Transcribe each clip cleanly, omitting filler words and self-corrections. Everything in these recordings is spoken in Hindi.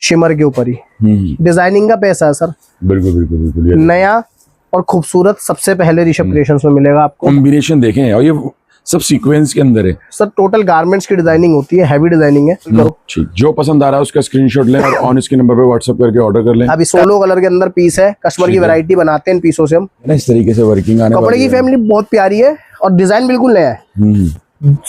शिमर के ऊपर ही डिजाइनिंग का पैसा है सर। बिल्कुल बिल्कुल बिल्कुल, ये नया और खूबसूरत सबसे पहले ऋषभ क्रिएशंस में मिलेगा आपको। कॉम्बिनेशन देखें, और ये सब सीक्वेंस के अंदर है सर टोटल गारमेंट्स की डिजाइनिंग होती है, हैवी डिजाइनिंग है। करो ठीक, जो पसंद आ रहा है उसका स्क्रीनशॉट लें और ऑन इसके नंबर पे व्हाट्सएप करके ऑर्डर कर लें। अभी 16 कलर के अंदर पीस है, कस्टमर की वैरायटी बनाते हैं इन पीसों से हम। इस तरीके से वर्किंग आने कपड़े की फैमिली बहुत प्यारी है और डिजाइन बिल्कुल नया है।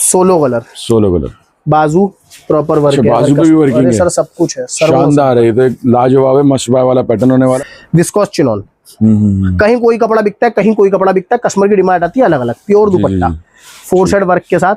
16 कलर, 16 कलर, बाजू प्रॉपर वर्क है, बाजू पे भी वर्किंग है सर सब कुछ है सर। शानदार है, ये तो एक लाजवाब है, मशबा वाला पैटर्न होने वाला। विस्कोस चिनॉन, कहीं कोई कपड़ा बिकता है, कहीं कोई कपड़ा बिकता है, कस्टमर की डिमांड आती है अलग अलग। प्योर दुपट्टा 4 साइड वर्क के साथ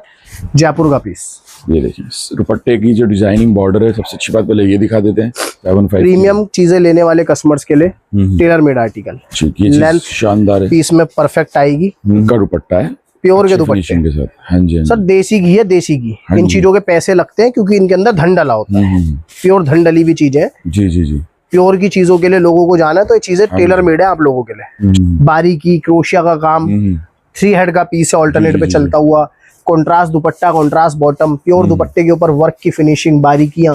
जयपुर का पीस। ये देखिए दुपट्टे की जो डिजाइनिंग बॉर्डर है, सबसे अच्छी बात पहले ये दिखा देते हैं। 7.5 प्रीमियम चीजें लेने वाले कस्टमर्स के लिए टेलर मेड आर्टिकल। लेंथ शानदार है, पीस में परफेक्ट आएगी। उनका दुपट्टा है प्योर के दुपट्टे के साथ। हाँ जी, सर देसी घी है, देसी घी। इन चीजों के पैसे लगते हैं क्योंकि इनके अंदर धन डला होता है। प्योर धन डली हुई चीजें है। जी जी जी, प्योर की चीजों के लिए लोगों को जाना है तो ये चीजें टेलर मेड है आप लोगों के लिए। बारीकी क्रोशिया का काम, 3 हेड का पीस है, ऑल्टरनेट पे चलता हुआ। कॉन्ट्रास्ट दुपट्टा, कॉन्ट्रास्ट बॉटम, प्योर दुपट्टे के ऊपर वर्क की फिनिशिंग, बारीकियां,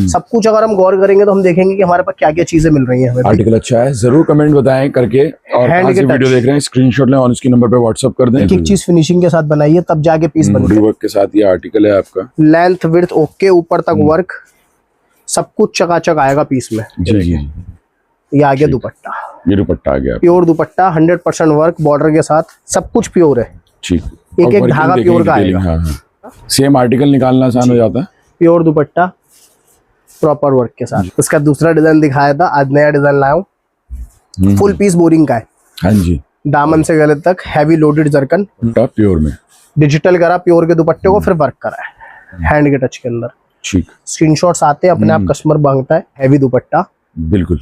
सब कुछ अगर हम गौर करेंगे तो हम देखेंगे कि हमारे पास क्या क्या चीजें मिल रही हैं हमें। आर्टिकल अच्छा है, जरूर कमेंट बताएं करके, और कहां से वीडियो देख रहे हैं स्क्रीनशॉट लें और उसके नंबर पे व्हाट्सएप कर दें। एक एक चीज फिनिशिंग के साथ बनाइए तब जाके पीस बनता है। वर्क के साथ ये आर्टिकल है आपका। लेंथ विड्थ ओके, ऊपर तक वर्क, सब कुछ चकाचक आएगा पीस में। जी जी, ये आ गया दुपट्टा, ये दुपट्टा आ गया प्योर दुपट्टा 100% वर्क बॉर्डर के साथ, सब कुछ प्योर है। ठीक, एक एक धागा प्योर का आएगा। हाँ हाँ, सेम आर्टिकल निकालना आसान हो जाता है। प्योर दुपट्टा प्रॉपर वर्क के साथ। उसका दूसरा डिजाइन दिखाया था, आज नया डिजाइन लाया हूँ। फुल पीस बोरिंग का है। हाँ जी, दामन से गले तक हैवी लोडेड जरकन, प्योर में डिजिटल करा प्योर के दुपट्टे को, फिर वर्क करा है हैंड के टच के अंदर। ठीक, स्क्रीनशॉट्स आते हैं अपने आप, कस्टमर मांगता है। हैवी दुपट्टा बिल्कुल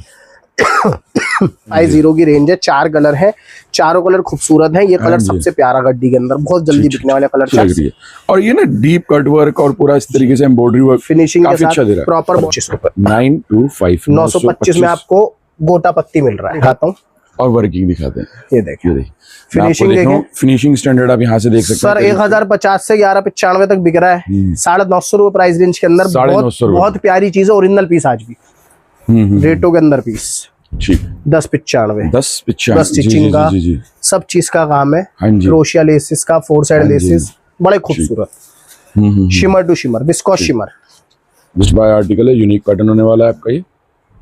5.0 की रेंज है, 4 कलर है, चारों कलर खूबसूरत है। ये कलर सबसे प्यारा गड्डी के अंदर, बहुत जल्दी बिकने वाले कलर लग रही है। और ये ना डीप कट वर्क और पूरा इस तरीके से एम्ब्रॉयडरी वर्क फिनिशिंग के अच्छा दे रहा साथ प्रॉपर 925 925 में आपको गोटा पत्ती मिल रहा है। दिखाता हूँ और वर्किंग दिखाते हैं। ये देखिए फिनिशिंग देखें, फिनिशिंग स्टैंडर्ड आप यहाँ से देख सकते हैं सर। 1050 से 1195 तक बिक रहा है, 950 रुपए प्राइस रेंज के अंदर। बहुत प्यारी चीज है, ओरिजिनल पीस आज भी रेटो के अंदर पीस। ठीक, 1095 स्टिचिंग का सब चीज का काम है। क्रोशिया लेसिस का, 4 साइड लेसिस, बड़े खूबसूरत। Shimmer to shimmer, viscose shimmer. This by article है, यूनिक पैटर्न होने वाला है आपका। ये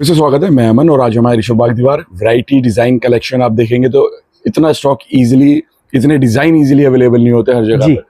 इससे स्वागत है, मैं अमन, और आज हमारे ऋषभ वागदीवार वैरायटी डिजाइन कलेक्शन आप देखेंगे तो इतना स्टॉक इजीली, इतने डिजाइन इजीली अवेलेबल नहीं होते हर जगह पे,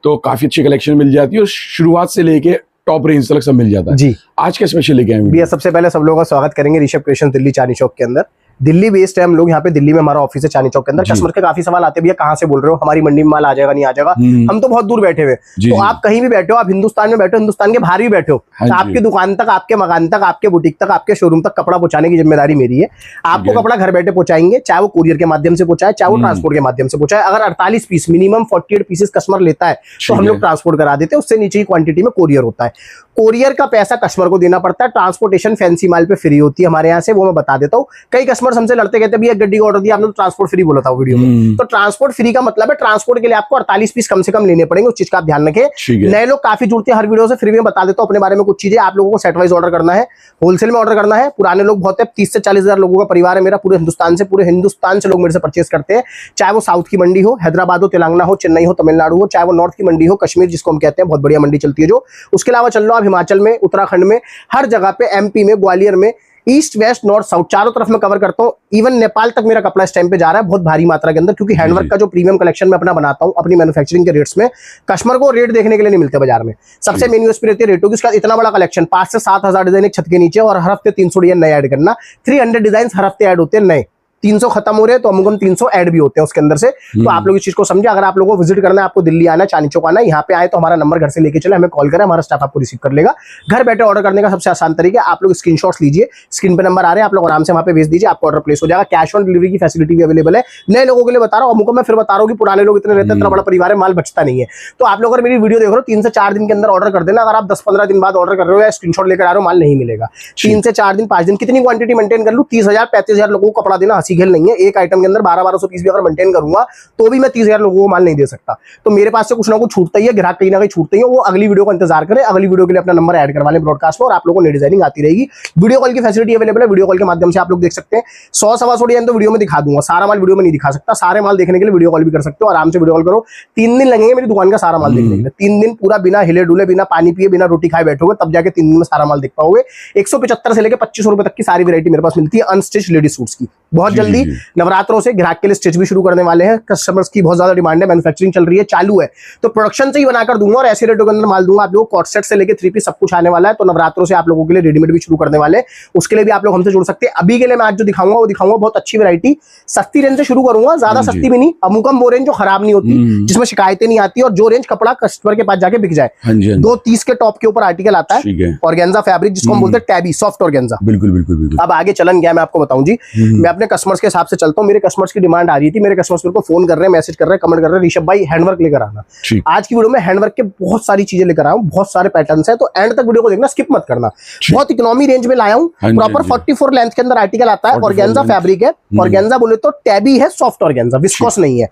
तो काफी अच्छी कलेक्शन मिल जाती है और शुरुआत से लेके टॉप रेंज तक सब मिल जाता है जी। आज क्या स्पेशल लेके आए भैया? सबसे पहले सब लोगों का स्वागत करेंगे ऋषभ क्रिएशन दिल्ली चांदनी चौक के अंदर। दिल्ली बेस्ड है हम लोग, यहाँ पे दिल्ली में हमारा ऑफिस है चांदनी चौक के अंदर। कस्टमर के काफी सवाल आते हैं, भैया कहाँ से बोल रहे हो, हमारी मंडी में माल आ जाएगा नहीं आ जाएगा। हम तो बहुत दूर बैठे हुए, तो आप कहीं भी बैठे हो, आप हिंदुस्तान में बैठे हो, हिंदुस्तान के बाहर भी बैठे हो, तो आपकी दुकान तक, आपके मकान तक, आपके बुटीक तक, आपके शोरूम तक कपड़ा पहुंचाने की जिम्मेदारी मेरी है। आपको कपड़ा घर बैठे पहुंचाएंगे, चाहे वो कुरियर के माध्यम से पहुंचाए, चाहे वो ट्रांसपोर्ट के माध्यम से पहुंचाए। अगर 48 पीस मिनिमम 48 पीसेस कस्टमर लेता है तो हम लोग ट्रांसपोर्ट करा देते हैं, उससे नीचे की क्वांटिटी में कोरियर होता है। कोरियर का पैसा कस्टमर को देना पड़ता है, ट्रांसपोर्टेशन फैंसी माल पे फ्री होती है हमारे यहाँ से, वो मैं बता देता हूँ। कई कस्टमर्स हमसे लड़ते कहते हैं भैया गड्डी का ऑर्डर दिया आपने तो ट्रांसपोर्ट फ्री बोला था वीडियो में। तो ट्रांसपोर्ट फ्री का मतलब है ट्रांसपोर्ट के लिए आपको 48 पीस कम से कम लेने पड़ेंगे, उस चीज का आप ध्यान रखें। नए लोग काफी जुड़ते हैं हर वीडियो से, फिर भी मैं बता देता हूँ अपने बारे में कुछ चीजें। आप लोगों को सेट वाइज ऑर्डर करना है, होलसेल में ऑर्डर करना है। पुराने लोग बहुत है, 30 से 40 हजार लोगों का परिवार है मेरा, पूरे हिंदुस्तान से लोग मेरे से परचेस करते हैं। चाहे वो साउथ की मंडी हो, हैदराबाद हो, तेलंगाना हो, चेन्नई हो, तमिलनाडु हो, चाहे वो नॉर्थ की मंडी हो, कश्मीर जिसको हम कहते हैं, बहुत बढ़िया मंडी चलती है जो। उसके अलावा चल लो आप हिमाचल में, उत्तराखंड में, हर जगह पे, एमपी में, ग्वालियर में, ईस्ट वेस्ट नॉर्थ साउथ चारों तरफ में कवर करता हूं। इवन नेपाल तक मेरा कपड़ा इस टाइम पे जा रहा है बहुत भारी मात्रा के अंदर, क्योंकि हैंडवर्क का जो प्रीमियम कलेक्शन मैं अपना बनाता हूं अपनी मैन्युफैक्चरिंग के रेट्स में, कस्टमर को रेट देखने के लिए नहीं मिलते बाजार में। सबसे मेन यूएसपी रहती है रेटों की। इसका इतना बड़ा कलेक्शन, 5 से 7 हजार डिजाइन एक छत के नीचे, और हर हफ्ते 300 डिजाइन नए ऐड करना। 300 डिजाइन हर हफ्ते ऐड होते हैं नए। 300 खत्म हो रहे हैं तो हम 300 ऐड भी होते हैं उसके अंदर से। तो आप लोग इस चीज को समझे। अगर आप लोगों को विजिट करना है, आपको दिल्ली आना है, चांदनी चौक आना है, यहाँ पे आए तो हमारा नंबर घर से लेके चले, हमें कॉल करें, हमारा स्टाफ आपको रिसीव कर लेगा। घर बैठे ऑर्डर करने का सबसे आसान तरीका, आप लोग स्क्रीनशॉट्स लीजिए, स्क्रीन पे नंबर आ रहे हैं, आप लोग आराम से वहाँ पे भेज दीजिए, आपको ऑर्डर प्लेस हो जाएगा। कैश ऑन डिलीवरी की फैसिलिटी भी अवेलेबल है। नए लोगों के लिए बता रहा हूँ, अमुको मैं फिर बता रहा हूँ कि पुराने लोग इतने रहते हैं, इतना बड़ा परिवार है, माल बचता नहीं है। तो आप लोग अगर मेरी वीडियो देख रहे हो, 3 से 4 दिन के अंदर ऑर्डर कर देना। अगर आप 10-15 दिन बाद ऑर्डर कर रहे हो या स्क्रीनशॉट लेकर आ रहे हो, माल नहीं मिलेगा। 3 से 4 दिन 5 दिन कितनी क्वांटिटी मेंटेन कर लूँ, 30,000 35,000 लोगों को कपड़ा देना हंसी खेल नहीं है। एक आइटम के अंदर 1200 पीस भी अगर मेंटेन करूंगा तो भी मैं 30,000 लोगों को माल नहीं दे सकता। तो मेरे पास से कुछ ना कुछ छूटता ही है, ग्राहक कहीं ना कहीं छूटते ही है। वो अगली वीडियो का इंतजार करें, अगली वीडियो के लिए अपना नंबर ऐड करवा लें ब्रॉडकास्ट में, और आप लोगों को नई डिजाइनिंग आती रहेगी। वीडियो कॉल की फैसिलिटी अवेलेबल है, वीडियो कॉल के माध्यम से आप लोग देख सकते हैं। 100-125 डिजाइन तो वीडियो में दिखा दूंगा, सारा माल वीडियो में नहीं दिखा सकता। सारे माल देखने के लिए वीडियो कॉल भी कर सकते हो, आराम से वीडियो कॉल करो। 3 दिन लगेंगे मेरी दुकान का सारा माल देखने के लिए। 3 दिन पूरा बिना हिले डुले, बिना पानी पिए, बिना रोटी खाए बैठोगे, तब जाके 3 दिन में सारा माल देख पाओगे। 175 से लेकर 2500 रुपए तक की सारी वैरायटी मेरे पास मिलती है अनस्टिच लेडीज सूट्स की। बहुत जल्दी नवरात्रों से ग्राहक के लिए स्टिच भी शुरू करने वाले हैं। कस्टमर्स की बहुत ज्यादा डिमांड है, मैन्युफैक्चरिंग चल रही है, चालू है, तो प्रोडक्शन से ही बनाकर दूंगा और ऐसे रेटों के अंदर माल दूंगा आप लोगों को। कॉट सेट से लेकर 3 पीस सब कुछ आने वाला है। तो नवरात्रों से आप लोगों के लिए रेडीमेड भी शुरू करने वाले हैं, उसके लिए भी आप लोग हमसे जुड़ सकते हैं। अभी के लिए मैं आज जो दिखाऊंगा वो दिखाऊंगा बहुत अच्छी वैरायटी, सस्ती रेंज से शुरू करूंगा, ज्यादा सस्ती भी नहीं, अमुकम वो रेंज जो खराब नहीं होती, जिसमें शिकायतें नहीं आती, और जो रेंज कपड़ा कस्टमर के पास जाके बिक जाए। 230 के टॉप के ऊपर आर्टिकल आता है, ऑर्गेन्जा फैब्रिक जिसको हम बोलते हैं टैबी, सॉफ्ट ऑर्गेन्जा। बिल्कुल बिल्कुल बिल्कुल। अब आगे चलन क्या है मैं आपको बताऊं जी। मैं अपने कस्टमर्स के हिसाब से चलता हूं, मेरे कस्टमर्स की डिमांड आ रही थी, मेरे कस्टमर्स मेरे को फोन कर रहे हैं, मैसेज कर रहे हैं, कमेंट कर रहे हैं, ऋषभ भाई हैंडवर्क लेकर आना। आज की वीडियो में हैंडवर्क के बहुत सारी चीजें लेकर आया हूं, बहुत सारे पैटर्न्स हैं, तो एंड तक वीडियो को देखना, स्किप मत करना। बहुत इकोनॉमी रेंज में लाया हूं, प्रॉपर 44 लेंथ के अंदर आर्टिकल आता है, ऑर्गेन्जा फैब्रिक है। ऑर्गेन्जा बोले तो टैबी है, सॉफ्ट ऑर्गेन्जा, विस्कोस नहीं है।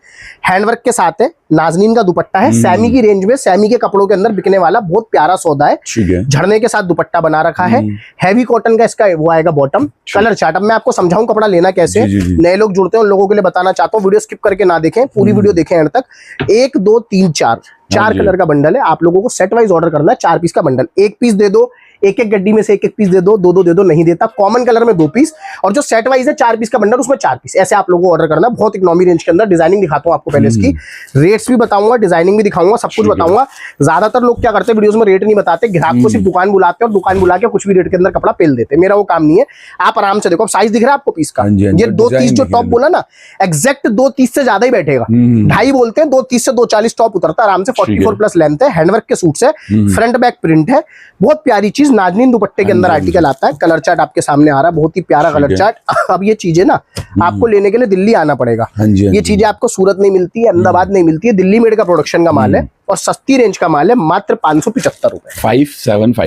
हैंडवर्क के साथ है, नाजनीन का दुपट्टा है, सैमी की रेंज में, सैमी के कपड़ों के अंदर बिकने वाला बहुत प्यारा सौदा है। झड़ने के साथ दुपट्टा बना रखा है, हैवी कॉटन का इसका वो आएगा बॉटम। कलर चार्ट, अब मैं आपको समझाऊं कपड़ा लेना कैसे, नए लोग जुड़ते हैं उन लोगों के लिए बताना चाहता हूँ। वीडियो स्किप करके ना देखें, पूरी वीडियो देखें एंड तक। 1 2 3 4 कलर का बंडल है, आप लोगों को सेट वाइज ऑर्डर करना है। 4 पीस का बंडल, 1 पीस दे दो, एक गड्डी में से एक पीस दे दो, 2 दे दो, नहीं देता। कॉमन कलर में 2 पीस, और जो सेट वाइज है 4 पीस का बंडल उसमें 4 पीस, ऐसे आप लोगों को ऑर्डर करना है। बहुत इकोनॉमी रेंज के अंदर डिजाइनिंग दिखाता हूं आपको पहले, इसकी रेट्स भी बताऊंगा, डिजाइनिंग भी दिखाऊंगा, सब कुछ बताऊंगा। ज्यादातर लोग क्या करते हैं वीडियोस में रेट नहीं बताते, ग्राहक को सिर्फ दुकान बुलाते हैं और दुकान बुला के कुछ भी रेट के अंदर कपड़ा पेल देते हैं। मेरा वो काम नहीं है, आप आराम से देखो। साइज दिख रहा है आपको पीस का, ये 230 जो टॉप बोला ना, एग्जैक्ट 230 से ज्यादा ही बैठेगा। 2.5 बोलते हैं, 230 से 240 टॉप उतरता है आराम से। 44 प्लस लेंथ है, हैंडवर्क के सूट्स है, फ्रंट बैक प्रिंट है, बहुत प्यारी चीज। नाजनीन दुपट्टे के अंदर आर्टिकल आता है। कलर चार्ट आपके सामने आ रहा है, बहुत ही प्यारा कलर चार्ट। अब ये चीजें ना आपको लेने के लिए दिल्ली आना पड़ेगा। ये चीजें आपको सूरत नहीं मिलती है, अहमदाबाद नहीं मिलती है, दिल्ली मेड का प्रोडक्शन का माल है और सस्ती रेंज का माल है, मात्र 575 रुपए।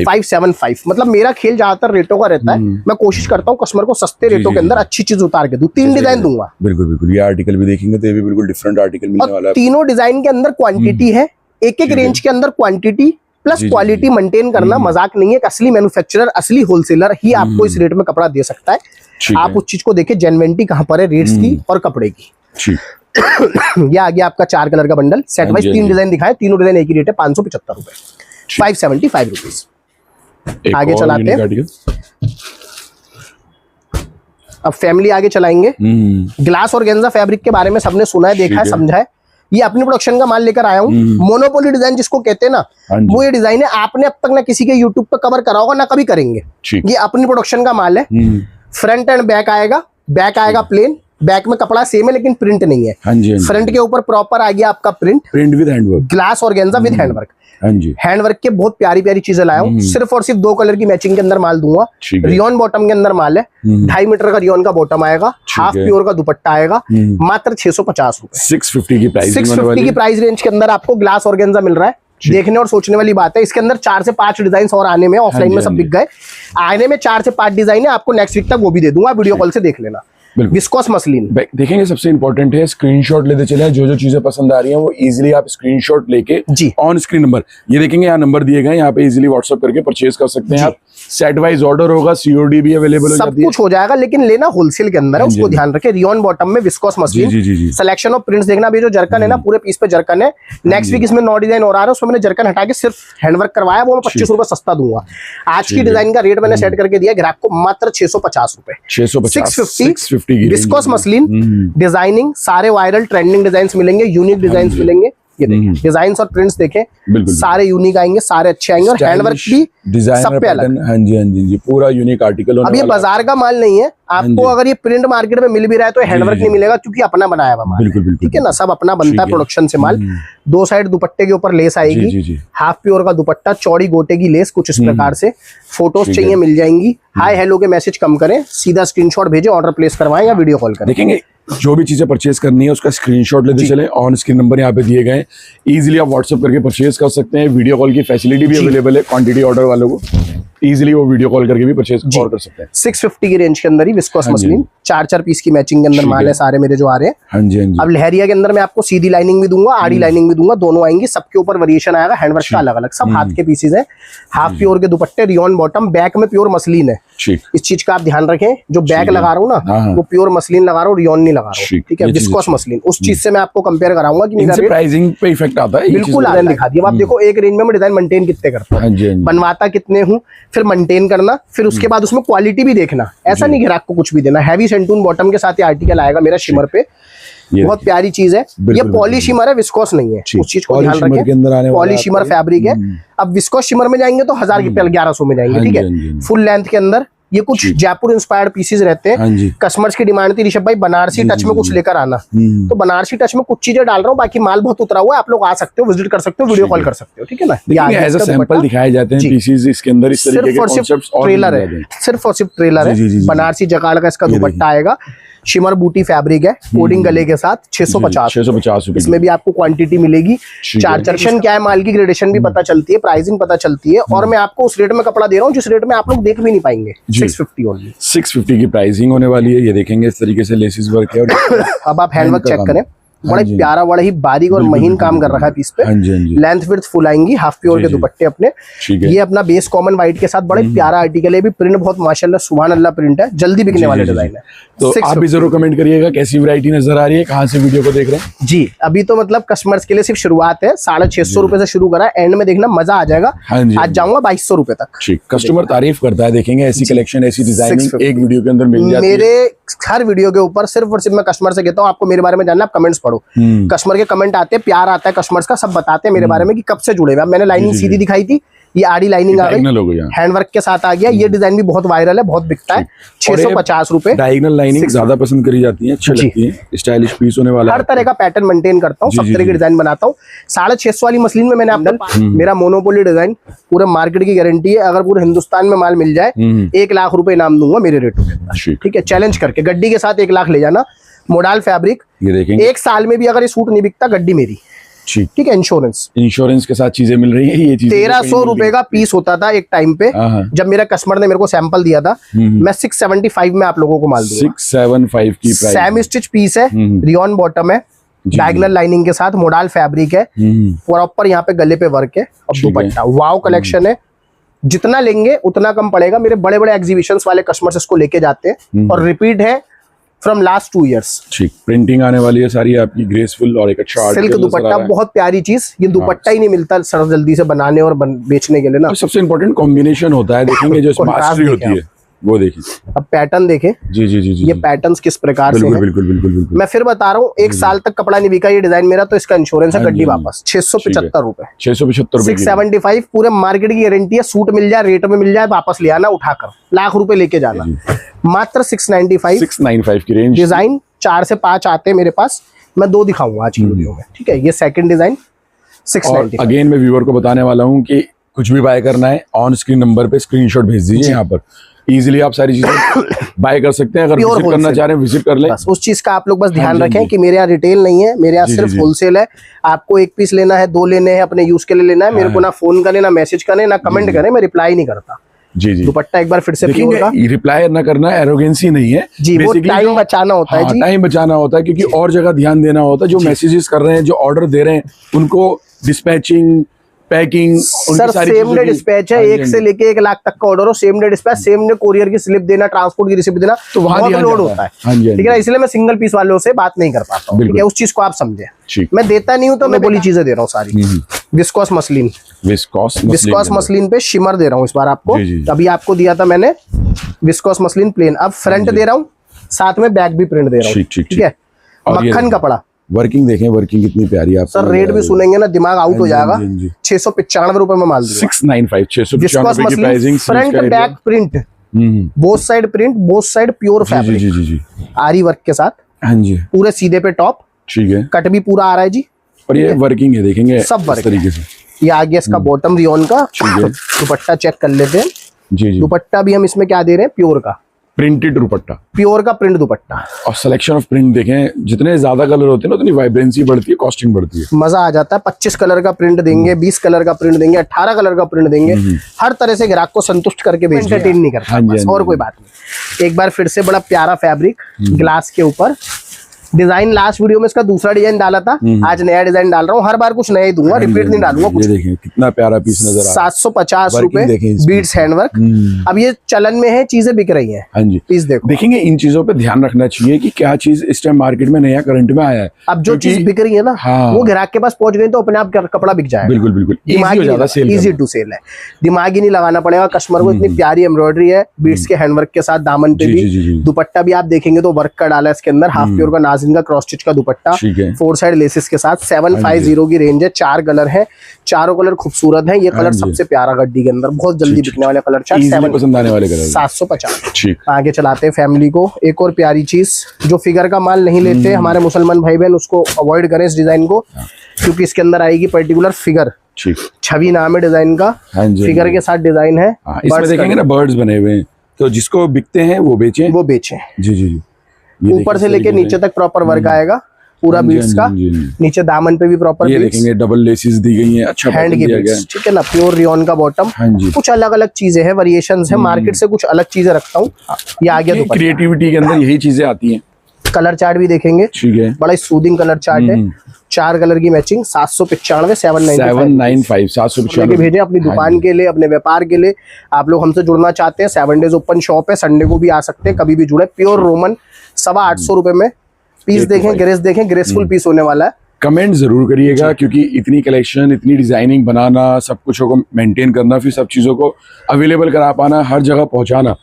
575। मतलब मेरा खेल ज्यादातर रेटों का रहता है, मैं कोशिश करता हूँ कस्टमर को सस्ते रेटों के अंदर अच्छी चीज उतार के दूं। 3 डिजाइन दूंगा। बिल्कुल बिल्कुल, ये आर्टिकल भी देखेंगे तो ये भी बिल्कुल डिफरेंट आर्टिकल मिलने वाला है। तीनों डिजाइन के अंदर क्वांटिटी है, एक रेंज के अंदर क्वांटिटी प्लस क्वालिटी मेंटेन करना मजाक नहीं है। एक असली मैन्युफैक्चरर, असली होलसेलर ही आपको इस रेट में कपड़ा दे सकता है। आप उस चीज को देखिए, जेन्युइनिटी कहां पर है रेट्स की और कपड़े की। ये आ गया आपका 4 कलर का बंडल, सेट वाइज 3 डिजाइन दिखाए, तीनों डिजाइन एक ही रेट है, 575 रुपए, 575 रुपीज। आगे चलाते हैं, अब फैमिली आगे चलाएंगे। ग्लास ऑर्गेन्जा फैब्रिक के बारे में सबने सुना है, देखा है, समझा है। ये अपनी प्रोडक्शन का माल लेकर आया हूँ। मोनोपोली डिजाइन जिसको कहते हैं ना, वो ये डिजाइन है। आपने अब तक ना किसी के यूट्यूब पे कवर करा होगा, ना कभी करेंगे। ये अपनी प्रोडक्शन का माल है। फ्रंट एंड बैक आएगा, बैक आएगा प्लेन, बैक में कपड़ा सेम है लेकिन प्रिंट नहीं है। फ्रंट के ऊपर प्रॉपर आ गया आपका print with handwork, glass organza with handwork. Handwork के बहुत प्यारी प्यारी चीजें लाया हूँ। सिर्फ और सिर्फ 2 कलर की मैचिंग के अंदर माल दूंगा। रियोन बॉटम के अंदर माल है, 2.5 मीटर का रियोन का बॉटम आएगा, हाफ प्योर का दुपट्टा आएगा, मात्र 650 रुपए। 650 की प्राइस रेंज के अंदर आपको ग्लास ऑर्गेन्जा मिल रहा है। देखने और सोचने वाली बात है। इसके अंदर 4 से 5 डिजाइन और आने में, ऑफलाइन में सब बिक गए, आने में 4 से 5 डिजाइन है। आपको नेक्स्ट वीक तक वो भी दे दूंगा, वीडियो कॉल से देख लेना। विस्कोस मसलिन देखेंगे, सबसे इंपॉर्टेंट है स्क्रीनशॉट लेते चले। जो चीजें पसंद आ रही हैं वो इजीली आप स्क्रीनशॉट लेके जी ऑन स्क्रीन नंबर ये देखेंगे, यहाँ नंबर दिए गए, यहाँ पे इजीली व्हाट्सएप करके परचेज कर सकते हैं आप। सेट वाइज ऑर्डर होगा, सीओडी भी अवेलेबल हो जाती है, सब कुछ हो जाएगा, लेकिन लेना होलसेल के अंदर है, उसको ध्यान रखें। रियोन बॉटम में viscose muslin, selection of prints देखना। अभी जो जर्कन है ना, पूरे पीस पे जर्कन है। नेक्स्ट वीक इसमें 9 डिजाइन और आ रहा है, उसमें मैंने जर्कन हटा के सिर्फ हैंडवर्क करवाया, वो मैं 25 रुपए सस्ता दूंगा। आज की डिजाइन का रेट मैंने सेट करके दिया ग्राहक को, मात्र 650 रुपए। 650 विस्कोस मसलिन डिजाइनिंग, सारे वायरल ट्रेंडिंग डिजाइन मिलेंगे, यूनिक डिजाइन मिलेंगे। ये देखिए डिजाइन्स और प्रिंट्स देखें, सारे यूनिक आएंगे, सारे अच्छे आएंगे, और हैंडवर्क भी सब पे अलग। हाँ जी, पूरा यूनिक आर्टिकल। अब ये बाजार का माल नहीं है आपको, अगर ये प्रिंट मार्केट में मिल भी रहा है तो हैंडवर्क नहीं मिलेगा, क्योंकि अपना बनाया हुआ माल। बिल्कुल, ठीक है ना, सब अपना बनता है प्रोडक्शन से माल। 2 साइड दुपट्टे के ऊपर लेस आएगी, हाफ प्योर का दुपट्टा, चौड़ी गोटे की लेस, कुछ इस प्रकार से। फोटोज चाहिए मिल जाएंगी। हाय हेलो के मैसेज कम करें, सीधा स्क्रीनशॉट भेजें, ऑर्डर प्लेस करवाएं या वीडियो कॉल करें। देखेंगे जो भी चीजें परचेज करनी है उसका स्क्रीनशॉट लेते चले, ऑन स्क्रीन नंबर यहाँ पे दिए गए, इजीली आप व्हाट्सएप करके परचेज कर सकते हैं। वीडियो कॉल की फैसिलिटी भी अवेलेबल है क्वांटिटी ऑर्डर वालों को। इजीली वो वीडियो कॉल करके भी परचेज और कर सकते हैं। 650 की रेंज के अंदर ही विस्कोस हाँ जी। मसलिन, 4-4 पीस की मैचिंग के अंदर ठीक माल है। है सारे मेरे जो आ रहे हैं। हाँ जी, हाँ जी। अब लहरिया के अंदर मैं आपको सीधी लाइनिंग भी दूंगा, आड़ी लाइनिंग भी दूंगा, दोनों आएंगी। सबके ऊपर वेरिएशन आएगा, हैंडवर्क का अलग अलग, सब हाथ के पीसेज है। हाफ प्योर के दुपट्टे, रियॉन बॉटम, बैक में प्योर मसलिन है। ठीक, इस चीज का आप ध्यान रखें, जो बैक है। लगा रहा हूँ हाँ, ना हाँ। वो प्योर मसलिन लगा रहा हूँ, रियॉन नहीं लगा रहा हूँ। ठीक, ठीक है, ये चीज़ विस्कोस अच्छी। मसलिन उस चीज से मैं आपको कंपेयर कराऊंगा कि मेरा इनसे रेट प्राइसिंग पे इफेक्ट आता है ये बिल्कुल चीज़ डिजाइन दिखा दिया। अब आप देखो एक रेंज में मैं डिजाइन मेंटेन कितने करता हूँ, हाँ जी, हाँ जी। बनवाता कितने हूँ, फिर मेंटेन करना, फिर उसके बाद उसमें क्वालिटी भी देखना। ऐसा नहीं ग्राहक को कुछ भी देना। हैवी सेंटून बॉटम के साथ ये आर्टिकल आएगा मेरा शिमर पे, ये बहुत प्यारी चीज है। ये बिल्कुल, पॉली शिमर है, विस्कोस नहीं है, ठीक। उस चीज को पॉली ध्यान शिमर के अंदर आने रखें। वाला पॉली आपका शिमर ये। फैब्रिक है। अब विस्कोस शिमर में जाएंगे तो 1000 के 1100 में जाएंगे। हाँ ठीक जी, हाँ जी, हाँ है, जी। फुल लेंथ के अंदर ये कुछ जयपुर इंस्पायर्ड पीसेज रहते हाँ हैं। जी। कस्टमर्स की डिमांड थी ऋषभ भाई बनारसी टच में कुछ लेकर आना, तो बनारसी टच में कुछ चीजें डाल रहा हूँ, बाकी माल बहुत उतरा हुआ है। आप लोग आ सकते हो, विजिट कर सकते हो, वीडियो कॉल कर सकते हो। ठीक है ना, ये आगे एज अ इसका सैंपल दुपट्टा। दिखाए जाते हैं जी। पीसेस इसके अंदर, इस तरीके के सिर्फ और सिर्फ कॉन्सेप्ट्स और ट्रेलर मिल है, जाते हैं। सिर्फ और सिर्फ ट्रेलर जी, जी, जी, है। जी। बनारसी जकाड़ का इसका ये दुपट्टा आएगा, शिमर बूटी फैब्रिक है, कोडिंग गले के साथ, 650 650 रुपए। इसमें भी आपको क्वांटिटी मिलेगी। ठीक है। चार्जर क्या है, माल की ग्रेडेशन भी पता चलती है, प्राइसिंग पता चलती है, और मैं आपको उस रेट में कपड़ा दे रहा हूँ जिस रेट में आप लोग देख भी नहीं पाएंगे। 650 ओनली, 650 की प्राइसिंग होने वाली है। ये देखेंगे इस तरीके से लेसिस वर्क है और अब आप हैंडवर्क का चेक काम करें, हाँ बड़ा जी। प्यारा, बड़ा ही बारीक और बिल्कुल, महीन बिल्कुल, काम कर बिल्कुल। रखा है पीस पे। हाँ जी, हाँ जी। लेंथ विड्थ फुल आएंगी, हाफ प्योर जी, के जी। दुपट्टे अपने। ठीक है। ये अपना बेस कॉमन व्हाइट के साथ बड़ा ही प्यारा आर्टिकल है, भी प्रिंट बहुत माशाल्लाह सुभान अल्लाह प्रिंट है, जल्दी बिकने वाले डिजाइन है। तो आप भी जरूर कमेंट करिएगा कैसी वैरायटी नजर आ रही है, कहाँ से वीडियो को देख रहे हैं। जी, अभी तो मतलब कस्टमर्स के लिए सिर्फ शुरुआत है, 650 रुपए से शुरू करा, एंड में देखना मजा आ जाएगा। हाँ जी। आज जाऊंगा 2200 रुपए तक। ठीक, कस्टमर तारीफ करता है, देखेंगे ऐसी कलेक्शन, ऐसी डिजाइनिंग 650 एक वीडियो के अंदर मिल जाती है। मेरे हर वीडियो के ऊपर सिर्फ और सिर्फ मैं कस्टमर से कहता हूँ आपको मेरे बारे में जानना, आप कमेंट्स पढ़ो। कस्टमर के कमेंट आते हैं, प्यार आता है कस्टमर्स का, सब बताते हैं मेरे बारे में कि कब से जुड़े हुए। अब मैंने लाइनिंग सीधी दिखाई थी, ये आड़ी लाइनिंग आ गई, डायगोनल हो गई यहाँ। हैंडवर्क के साथ आ गया। ये डिजाइन भी बहुत वायरल है, बहुत बिकता है। 650 रुपए। डायगोनल लाइनिंग ज्यादा पसंद करी जाती है, अच्छी जी। लगती है, स्टाइलिश पीस होने वाला हर है। तरह का पैटर्न मेंटेन करता हूँ, जी, सब जी, तरह के जी। डिजाइन बनाता हूँ। 650 वाली मसलिन में मैंने आपको मेरा मोनोपोली डिजाइन, पूरे मार्केट की गारंटी है। अगर पूरे हिंदुस्तान में माल मिल जाए 1 लाख रुपए इनाम दूंगा मेरे रेटों के अंदर। ठीक। ठीक है, चैलेंज करके गड्डी के साथ 1 लाख ले जाना। मोडाल फैब्रिक, ये देखेंगे। 1 साल में भी अगर ये सूट नहीं बिकता, गड्डी मेरी। ठीक, ठीक है, इंश्योरेंस। इंश्योरेंस के साथ चीजें मिल रही है, ये चीजें 1300 रुपए का पीस होता था एक टाइम पे, हाँ। जब मेरा कस्टमर ने मेरे को सैंपल दिया था। मैं 675 में आप लोगों को माल दूंगा। 675 की प्राइस। सैम स्टिच पीस है, रियॉन बॉटम है, डायगोनल लाइनिंग के साथ, मोडाल फैब्रिक है, प्रॉपर यहाँ पे गले पे वर्क है, और ठीक है। दुपट्टा वाव कलेक्शन है। जितना लेंगे उतना कम पड़ेगा। मेरे बड़े बड़े एग्जीबिशंस वाले कस्टमर्स इसको लेके जाते हैं, और रिपीट है फ्रॉम लास्ट 2 years। ठीक, प्रिंटिंग आने वाली है सारी आपकी, ग्रेसफुल और एक अच्छा सिल्क article नजर आ दुपट्टा, रहा है। बहुत प्यारी चीज। ये दुपट्टा ही नहीं मिलता सर जल्दी से बनाने और बेचने के लिए ना। और सबसे इम्पोर्टेंट कॉम्बिनेशन होता है, देखेंगे जो Contrast मास्टरी देखें होती है वो देखिए। अब पैटर्न देखें, जी जी जी जी ये जी। पैटर्न्स किस प्रकार से बिल्कुल हैं। बिल्कुल बिल्कुल बिल्कुल। मैं फिर बता रहा हूँ, 1 साल तक कपड़ा नहीं बिका ये डिजाइन मेरा, तो इसका इंश्योरेंस है, हाँ गड्डी जी, हाँ जी। वापस। 675 रुपए, 675 रुपए की। 675, पूरे मार्केट की गारंटी है। सूट मिल जाए, रेट में मिल जाए, वापस ले आना उठाकर, लाख रुपए लेके जाना। मात्र 695। 695 की रेंज। डिजाइन 4 से 5 आते हैं मेरे पास, मैं 2 दिखाऊंगा आज की वीडियो में। ठीक है, ये सेकंड डिजाइन और 695। अगेन मैं व्यूअर को बताने वाला हूँ कि कुछ भी बाय करना है, ऑन स्क्रीन नंबर पे स्क्रीनशॉट भेज दीजिए, यहाँ पर इजीली आप सारी चीजें बाय कर सकते हैं। अगर Pure विजिट करना wholesale। चाह रहे हैं विजिट कर लें। बस उस चीज का आप लोग बस हाँ ध्यान जी, हाँ रखें जी। कि मेरे यहाँ रिटेल नहीं है, मेरे यहाँ जी, सिर्फ जी, जी। होलसेल है। आपको 1 पीस लेना है, 2 लेने हैं, अपने यूज के लिए लेना है, मेरे को ना फोन करें, ना मैसेज करें, ना कमेंट करें, मैं रिप्लाई नहीं करता। जी जी। दुपट्टा एक बार फिर से प्योर का। देखिए, रिप्लाई न करना एरोगेंसी नहीं है जी, वो Basically टाइम जो- बचाना होता है हाँ, जी। टाइम बचाना होता है, क्योंकि और जगह ध्यान देना होता है। जो मैसेजेस कर रहे हैं, जो ऑर्डर दे रहे हैं, उनको dispatching, packing, sir same day dispatch है, 1 से लेके 1 लाख तक का ऑर्डर हो, same day dispatch, same day courier की स्लिप देना, ट्रांसपोर्ट की रिसिप्ट देना, तो वहाँ बहुत ध्यान लोड जाता होता है। है। हाँ जी, हाँ ठीक है ना, जी। इसलिए मैं सिंगल पीस वालों से बात नहीं कर पाता हूँ। ठीक है, उस चीज को आप समझे। ठीक। मैं देता नहीं हूँ तो मैं बोली चीजें दे रहा हूँ सारी। विस्कोस मसलिन, विस्कोस मसलिन पे शिमर दे रहा हूँ इस बार आपको। जी, जी। अभी आपको दिया था मैंने विस्कोस मसलिन प्लेन, अब फ्रंट दे रहा हूँ, साथ में बैक भी प्रिंट दे रहा हूँ। ठीक, ठीक, ठीक है, और ये मक्खन कपड़ा। वर्किंग देखें, वर्किंग कितनी प्यारी है। आप सर रेट भी सुनेंगे ना दिमाग आउट हो जाएगा। हाँ जी। 695 रुपए में माल दूंगा। 695 695 विस्कोस की muslin, pricing. Front back print, both side print, both side pure जी फैब्रिक, जी जी जी। आरी वर्क के साथ, हाँ जी, पूरे सीधे पे टॉप, ठीक है। कट भी पूरा आ रहा है जी। और ये वर्किंग है, देखेंगे सब इस वर्क तरीके से। ये आ गया इसका बॉटम रियोन का। ठीक है। दुपट्टा चेक कर लेते हैं। जी जी। दुपट्टा भी हम इसमें क्या दे रहे हैं, प्योर का। प्रिंटेड दुपट्टा, प्योर का प्रिंट दुपट्टा। और सिलेक्शन ऑफ प्रिंट देखें, जितने ज्यादा कलर होते हैं ना उतनी वाइब्रेंसी बढ़ती है, कॉस्टिंग बढ़ती है, मजा आ जाता है। 25 कलर का प्रिंट देंगे, 20 कलर का प्रिंट देंगे, 18 कलर का प्रिंट देंगे, हर तरह से ग्राहक को संतुष्ट करके बेचते हैं, एंटरटेन नहीं करता। हाँ जी, बस हाँ और जी। कोई बात नहीं। एक बार फिर से बड़ा प्यारा फैब्रिक ग्लास के ऊपर डिजाइन, लास्ट वीडियो में इसका दूसरा डिजाइन डाला था, आज नया डिजाइन डाल रहा हूँ। हर बार कुछ नया ही दूंगा, रिपीट नहीं डालूंगा कुछ। ये देखें कितना प्यारा पीस नजर आ रहा है। 750 Working रुपए देखें इसमें। Beads handwork. अब ये चलन में है, चीजें बिक रही हैं। हाँ जी, पीस देखो। देखेंगे इन चीजों पे ध्यान रखना चाहिए कि क्या चीज इस टाइम मार्केट में नया करंट में आया है। अब जो क्योंकि- चीज बिक रही है ना, हाँ। वो ग्राहक के पास पहुंच गई तो अपने आप कपड़ा बिक जाएगा। बिल्कुल बिल्कुल, दिमाग इजी हो जाता सेल इजी टू सेल है, दिमाग ही नहीं लगाना पड़ेगा कस्टमर को। इतनी प्यारी एम्ब्रॉयडरी है बीट्स के हैंडवर्क के साथ, दामन पे जी, भी। जी, जी, जी। दुपट्टा भी आप देखेंगे तो वर्क का डाला है इसके अंदर, हाफ प्योर का नाज़िन का क्रॉस स्टिच का दुपट्टा, ठीक है। 4 साइड लेसेस के साथ। 750 की रेंज है, 4 कलर है, चारों कलर खूबसूरत है। ये कलर जी। सबसे प्यारा गड्डी के अंदर, बहुत जल्दी बिकने वाले कलर चार्ट। इजीली पसंद आने वाले कलर। 750। ठीक। आगे चलाते हैं फैमिली को। एक और प्यारी चीज, जो फिगर का माल नहीं लेते हमारे मुसलमान भाई बहन, उसको अवॉइड करें इस डिजाइन को, क्योंकि इसके अंदर आएगी पर्टिकुलर फिगर, ठीक। छवि नाम है डिजाइन का, हाँ जी, फिगर के साथ डिजाइन है। हाँ, इसमें birds देखेंगे का, ना बर्ड्स बने हुए हैं, तो जिसको बिकते हैं वो बेचें। वो बेचें। जी जी जी, ये ऊपर देखें से इस लेके तरीके नीचे तक प्रॉपर वर्क आएगा पूरा हाँ जी, बीट्स हाँ का। जी, हाँ जी। नीचे दामन पे भी प्रॉपर ये बीट्स, देखेंगे डबल लेसिस दी गई हैं, अच्छा हैंड पैटर्न की दिया गया बीट्स, ठीक है ना। प्योर रियॉन का बॉटम। हाँ जी। कुछ अलग अलग चीजें हैं, वेरिएशंस है, मार्केट से कुछ अलग चीजें रखता हूँ। ये आ गया है। दुपट्टा। क्रिएटिविटी के अंदर यही चीजें आती हैं। कलर चार्ट भी देखेंगे, ठीक है। बड़ा सूदिंग कलर चार्ट है। 4 कलर की मैचिंग, 795, 795 795 लेके भेजें अपनी दुकान के लिए, अपने व्यापार के लिए। आप लोग हमसे जुड़ना चाहते हैं, 7 डेज ओपन शॉप है, संडे को भी आ सकते हैं, कभी भी जुड़े। प्योर रोमन 850 रुपए में पीस देखें, ग्रेस देखें, ग्रेसफुल पीस होने वाला है। कमेंट जरूर करिएगा, क्योंकि इतनी कलेक्शन, इतनी डिजाइनिंग बनाना, सब कुछ को मेंटेन करना, फिर सब चीजों को अवेलेबल करा पाना, हर जगह पहुंचाना,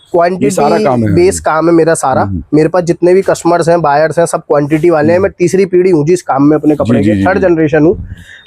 ये सारा काम है। बेस काम है मेरा सारा। मेरे पास जितने भी कस्टमर्स हैं, बायर्स हैं, सब क्वांटिटी वाले हैं। मैं तीसरी पीढ़ी हूँ जी इस काम में अपने कपड़े जी, के, जी, 3rd जनरेशन हूँ।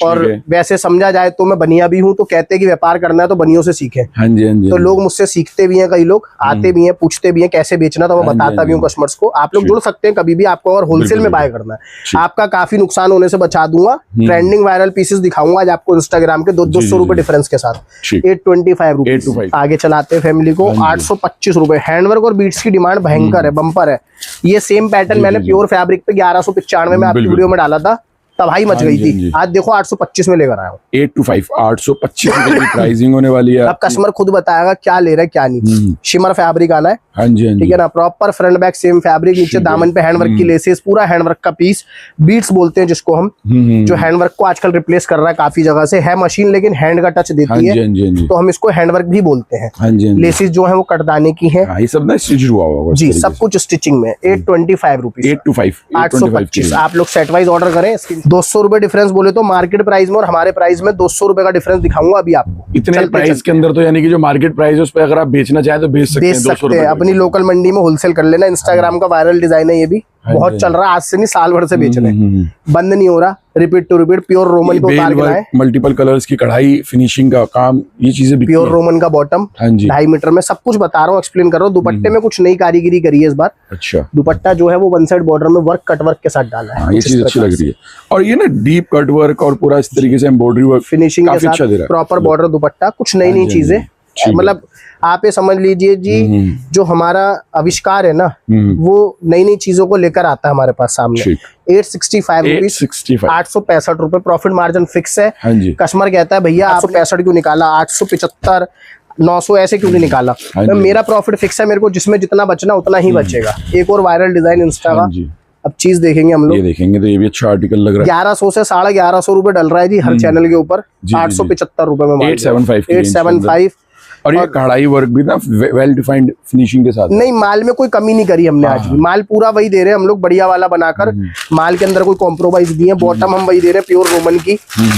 और है। वैसे समझा जाए तो मैं बनिया भी हूँ, तो कहते हैं कि व्यापार करना है तो बनियों से सीखे। हाँ जी, हाँ जी। तो लोग मुझसे सीखते भी हैं, कई लोग आते भी हैं, पूछते भी हैं कैसे बेचना, तो मैं हाँ जी, बताता हाँ भी हूँ जी। कस्टमर्स को। आप लोग जुड़ सकते हैं कभी भी, आपको और होलसेल में बिल्कुल, बाय करना है, आपका काफी नुकसान होने से बचा दूंगा। ट्रेंडिंग वायरल पीसेस दिखाऊंगा आज आपको इंस्टाग्राम के, 200 रुपए डिफरेंस के साथ। ठीक। 825 रुपीज। 825। आगे चलाते हैं फैमिली को। 825 रुपए। हैंडवर्क और बीट्स की डिमांड भयंकर है, बम्पर है। ये सेम पैटर्न मैंने प्योर फैब्रिक पे 1195 में आपकी बिल्कुल। वीडियो में डाला था, तबाही मच हाँ गई जी, हाँ थी। जी। आज देखो 825 में लेकर आया हूँ। 825 825 रुपए की प्राइसिंग होने वाली है। अब कस्टमर खुद बताएगा क्या ले रहा है क्या नहीं। शिमर फैब्रिक आना है, हाँ जी, हाँ ठीक जी। है ना। Proper front back same fabric, नीचे दामन पे हैंडवर्क की लेसेस, पूरा हैंडवर्क का पीस। बीट्स बोलते हैं जिसको हम, जो हैंडवर्क को आजकल रिप्लेस कर रहा है काफी जगह से। है मशीन लेकिन हैंड का टच हाँ देती जी, है, हाँ जी, हाँ जी। तो हम इसको हैंडवर्क भी बोलते हैं। हाँ जी, हाँ जी। लेसेस जो है वो कटदाने की है हाँ, ये सब ना स्टिच हुआ होगा जी, सब कुछ स्टिचिंग में। 825 रुपीज। 825 825। आप लोग सेट वाइज ऑर्डर करें। 200 रुपए डिफरेंस बोले तो मार्केट प्राइस में और हमारे प्राइस में 200 रुपए का डिफरेंस दिखाऊंगा अभी आपको। इतने चलते प्राइस चलते के अंदर, तो यानी कि जो मार्केट प्राइस है उस पर अगर आप बेचना चाहें तो बेच सकते बेच हैं 200 सकते रुपए हैं। अपनी लोकल मंडी में होलसेल कर लेना। इंस्टाग्राम का वायरल डिजाइन है ये भी, बहुत चल रहा है, आज से नहीं साल भर से बेच रहे हैं, बंद नहीं हो रहा। Repeat to repeat pure Roman को उतार के लाए। मल्टीपल कलर्स की कढ़ाई, फिनिशिंग का काम, ये चीजें बिकती प्योर हैं। रोमन का बॉटम, हाँ जी। 2.5 मीटर में, सब कुछ बता रहा हूँ, एक्सप्लेन कर रहा हूँ। दुपट्टे में कुछ नई कारीगरी करी है इस बार। अच्छा, दुपट्टा जो है वो 1 साइड बॉर्डर में वर्क कट वर्क के साथ डाला है। हाँ, ये चीज अच्छी लग रही है। और ये ना डीप कट वर्क और पूरा इस तरीके से एम्ब्रॉयडरी वर्क, फिनिशिंग के काफी अच्छा दे साथ रहा है। प्रॉपर बॉर्डर दुपट्टा, कुछ नई नई हाँ जी, चीजें। ठीक है। मतलब आप ये समझ लीजिए जी, जो हमारा आविष्कार है ना, वो नई नई चीजों को लेकर आता है हमारे पास सामने। ठीक। 865 रुपीज, 865 865 रुपए। प्रॉफिट मार्जिन फिक्स है। हाँ जी। कस्टमर कहता है भैया 865 क्यों निकाला, 875 900 ऐसे क्यों नहीं निकाला। हाँ तो जी। मेरा प्रॉफिट फिक्स है, मेरे को जिसमें जितना बचना उतना ही बचेगा। एक और वायरल डिजाइन इंस्टा का, हाँ जी। अब चीज देखेंगे हम ये लोग। देखेंगे तो ये भी अच्छा आर्टिकल लग रहा 1100 से 1150 रुपए डल रहा है जी हर चैनल के ऊपर। जी, 875 रुपए में है। 875 की range के अंदर। 875। और ये कढ़ाई वर्क भी ना वेल डिफाइंड फिनिशिंग के साथ। नहीं, माल में कोई कमी नहीं करी हमने आज भी। माल पूरा वही दे रहे हैं हम लोग, बढ़िया वाला बनाकर। माल के अंदर कोई कॉम्प्रोमाइज नहीं है। बॉटम हम वही दे रहे हैं, प्योर रोमन की।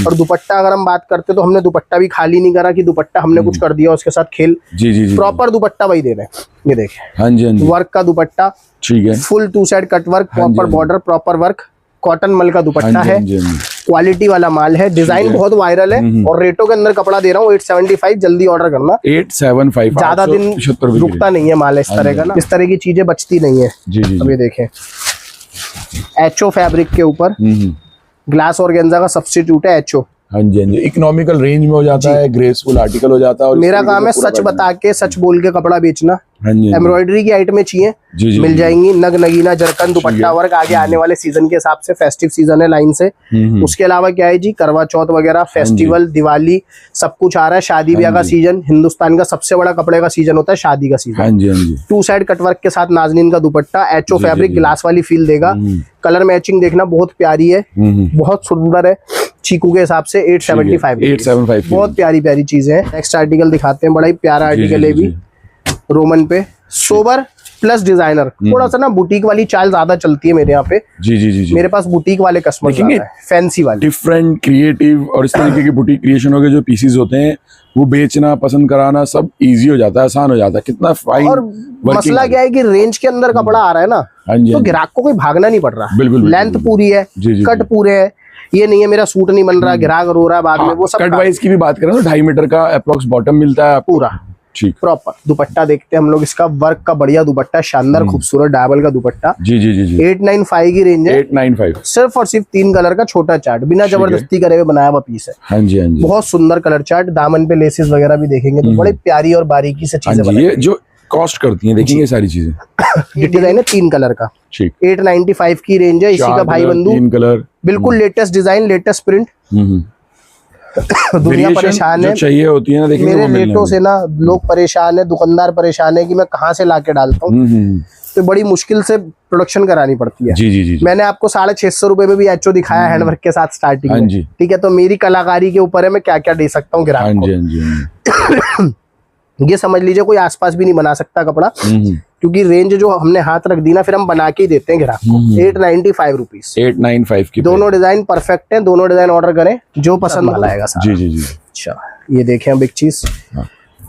और दुपट्टा अगर हम बात करते तो हमने दुपट्टा भी खाली नहीं करा कि दुपट्टा हमने कुछ कर दिया उसके साथ खेल। जी जी जी। प्रॉपर दुपट्टा वही दे रहे हैं। ये देखिए, हाँ जी, हाँ जी। वर्क का दुपट्टा, ठीक है। Full 2 side cut work, proper border, proper work, cotton मल का हाँ दुपट्टा जी, है। हाँ जी, हाँ जी। क्वालिटी वाला माल है। डिजाइन बहुत वायरल है और रेटों के अंदर कपड़ा दे रहा हूँ 875। जल्दी ऑर्डर करना, 875 ज्यादा दिन 875 रुपए की रुकता नहीं है माल इस तरह का ना। इस तरह की चीजें बचती नहीं है। जी जी अब ये देखें, एचओ फैब्रिक के ऊपर ग्लास ऑर्गेन्जा का सब्स्टिट्यूट है एचओ। हाँ जी, हाँ जी, इकोनॉमिकल रेंज में हो जाता है, ग्रेसफुल आर्टिकल हो जाता है। और मेरा काम है सच बता के, सच बोल के कपड़ा बेचना। हाँ जी, एम्ब्रॉयडरी की आइटमें चाहिए, जी, मिल जाएंगी। नग नगीना जरकन दुपट्टा वर्क आगे आने वाले सीजन के हिसाब से, फेस्टिव सीजन है लाइन से। उसके अलावा क्या है जी, करवा चौथ वगैरह, फेस्टिवल, दिवाली, सब कुछ आ रहा है। शादी ब्याह का सीजन, हिंदुस्तान का सबसे बड़ा कपड़े का सीजन होता है शादी का सीजन। हाँ जी, हाँ जी, 2 साइड कटवर्क के साथ नाजनीन का दुपट्टा, एचओ फैब्रिक, ग्लास वाली फील देगा। कलर मैचिंग देखना बहुत प्यारी है, बहुत सुंदर है। चीकू के हिसाब से 875 बहुत प्यारी प्यारी चीजें हैं। नेक्स्ट आर्टिकल दिखाते हैं, बड़ा ही प्यारा आर्टिकल है भी, रोमन पे, सोबर प्लस डिजाइनर। थोड़ा सा ना बुटीक वाली चाल ज्यादा चलती है मेरे यहाँ पे। जी जी जी, मेरे पास बुटीक वाले कस्टमर हैं, फैंसी वाले, डिफरेंट क्रिएटिव और इस तरीके के बुटीक क्रिएशन के जो पीसेस होते हैं वो बेचना, पसंद कराना सब इजी हो जाता है, आसान हो जाता है। कितना फाइन। और मसला क्या है कि रेंज के अंदर कपड़ा आ रहा है ना, तो ग्राहक को कोई भागना नहीं पड़ रहा। बिल्कुल, लेंथ पूरी है, कट पूरे है, ये नहीं है मेरा सूट नहीं बन रहा, ग्राहक रो रहा है बाद में, वो सब। कट वाइज की भी बात करें तो 2.5 मीटर का अप्रोक्स बॉटम मिलता है पूरा, ठीक, प्रॉपर। दुपट्टा देखते हैं हम लोग, इसका वर्क का बढ़िया दुपट्टा, शानदार खूबसूरत डाबल का दुपट्टा। जी जी जी जी, 895 की रेंज है। 895 सिर्फ और सिर्फ 3 कलर का छोटा चार्ट, बिना जबरदस्ती करे हुए बनाया हुआ पीस है। हाँ जी, हाँ जी, बहुत सुंदर कलर चार्ट। दामन पे लेसेस वगैरह भी देखेंगे तो बड़ी प्यारी और बारीकी से चीजें बनाई। ये जो कॉस्ट करती हैं देखेंगे सारी चीजें। ये डिजाइन है 3 कलर का, ठीक, 895 की रेंज है। इसी का भाई बंधु 3 कलर, बिल्कुल लेटेस्ट डिजाइन, लेटेस्ट प्रिंट। दुनिया परेशान है, चाहिए होती है ना, देखेंगे मेरे रेटों से ना लोग परेशान है, दुकानदार परेशान है कि मैं कहाँ से लाके डालता हूँ। तो बड़ी मुश्किल से प्रोडक्शन करानी पड़ती है। जी जी जी, मैंने आपको 650 रुपए में भी एचओ दिखाया हैंडवर्क के साथ स्टार्टिंग में, ठीक है। तो मेरी कलाकारी के ऊपर है मैं क्या क्या दे सकता हूँ ग्राहक को। ये समझ लीजिए कोई आसपास भी नहीं बना सकता कपड़ा, क्योंकि रेंज जो हमने हाथ रख दी ना, फिर हम बना के ही देते हैं ग्राहक को। 895 रुपीज, 895 की। दोनों डिजाइन परफेक्ट हैं, दोनों डिजाइन ऑर्डर करें, जो पसंद माल आएगा। जी जी जी। अच्छा, ये देखें अब एक चीज,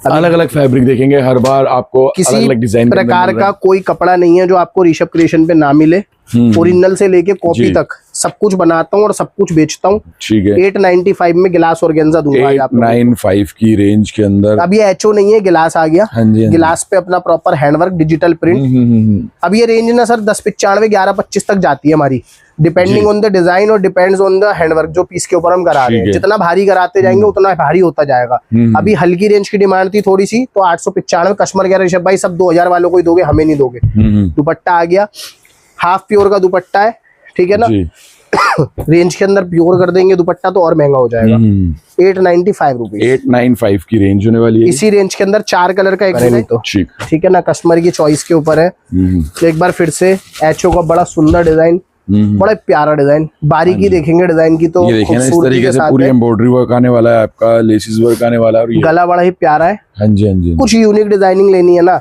अलग अलग फैब्रिक देखेंगे हर बार आपको, किसी अलग अलग डिजाइन प्रकार का कोई कपड़ा नहीं है जो आपको ऋषभ क्रिएशन पे ना मिले। ओरिजिनल से लेके कॉपी तक सब कुछ बनाता हूँ और सब कुछ बेचता हूँ। ठीक है, 895 में गिलास ऑर्गेन्जा दूंगा। 895 की रेंज के अंदर। अब ये एचओ नहीं है, गिलास आ गया। हाँ जी, गिलास पे अपना प्रॉपर हैंडवर्क, डिजिटल प्रिंट। अब ये रेंज ना सर 1095, 1125 तक जाती है हमारी, डिपेंडिंग ऑन द डिजाइन और डिपेंड्स ऑन द हैंडवर्क जो पीस के ऊपर हम करा रहे हैं। जितना भारी कराते जाएंगे उतना भारी होता जाएगा। अभी हल्की रेंज की डिमांड थी थोड़ी सी, तो 895 कस्टमर कह रहे ऋषभ भाई सब 2000 वालों को ही दोगे, हमें नहीं दोगे। दुपट्टा आ गया, हाफ प्योर का दुपट्टा है, ठीक है ना। रेंज के अंदर प्योर कर देंगे दुपट्टा तो और महंगा हो जाएगा। 895 रुपीज, 895 की रेंज होने वाली है। इसी रेंज के अंदर 4 कलर का एक है, तो ठीक है ना, कस्टमर की चॉइस के ऊपर है। तो एक बार फिर से एचओ का बड़ा सुंदर डिजाइन, बड़ा प्यारा डिजाइन, बारीकी देखेंगे डिजाइन की तो ये देखें ना, इस तरीके से पूरी एम्ब्रॉयडरी वर्क आने वाला है आपका, लेसिस वर्क आने वाला है, और गला बड़ा ही प्यारा है। हाँ जी, हाँ जी। कुछ यूनिक डिजाइनिंग लेनी है ना,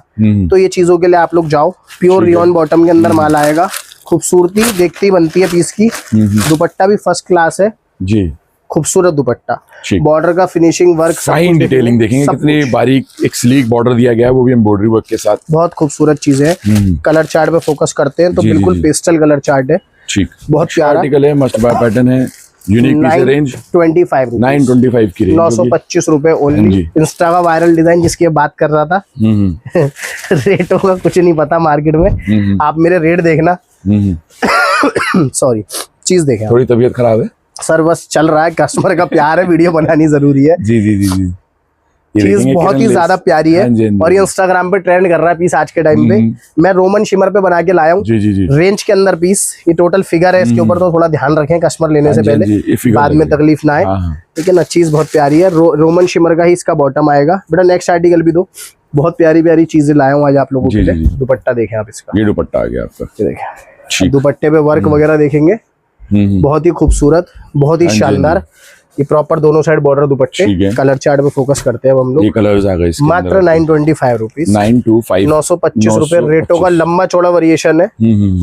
तो ये चीजों के लिए आप लोग जाओ। प्योर रियॉन बॉटम के अंदर माल आएगा, खूबसूरती देखती बनती है पीस की। दुपट्टा भी फर्स्ट क्लास है जी, खूबसूरत दुपट्टा, बॉर्डर का फिनिशिंग वर्क, फाइन डिटेलिंग देखेंगे कितनी बारीक, एक स्लीक बॉर्डर दिया गया है, वो भी एम्ब्रॉयडरी वर्क के साथ। बहुत खूबसूरत चीज है। कलर चार्ट पे फोकस करते हैं तो बिल्कुल पेस्टल कलर चार्ट है, ठीक, बहुत प्यारा आर्टिकल है, मस्ट बाय पैटर्न है। यूनिक पीस है, रेंज 25 925 की रेंज, 925 रुपए ओनली। इंस्टा का वायरल डिजाइन जिसकी बात कर रहा था। रेटों का कुछ नहीं पता मार्केट में, आप मेरे रेट देखना। सॉरी, चीज देखें, थोड़ी तबीयत खराब है सर, बस चल रहा है, कस्टमर का प्यार है, वीडियो बनानी जरूरी है। जी जी जी जी, चीज बहुत ही ज्यादा प्यारी है और ये इंस्टाग्राम पे ट्रेंड कर रहा है पीस आज के टाइम पे। मैं रोमन शिमर पे बना के लाया हूँ रेंज के अंदर पीस। ये टोटल फिगर है, इसके ऊपर तो थोड़ा ध्यान रखें कस्टमर लेने से पहले, बाद में तकलीफ ना आए, ठीक है ना। चीज बहुत प्यारी है, रोमन शिमर का ही इसका बॉटम आएगा। बेटा नेक्स्ट आर्टिकल भी दो, बहुत प्यारी प्यारी चीजें लाया हूँ आज आप लोगों के लिए। दुपट्टा देखें आप इसका, ये दुपट्टा आ गया आपका, देखें दुपट्टे पे वर्क वगैरह देखेंगे, बहुत ही खूबसूरत, बहुत ही शानदार। ये प्रॉपर दोनों साइड बॉर्डर दुपट्टे, कलर चार्ट पे फोकस करते हैं हम लोग। ये कलर्स आ गए मात्र 925 रुपीज, 925 रुपए। रेटों का लंबा चौड़ा वेरिएशन है,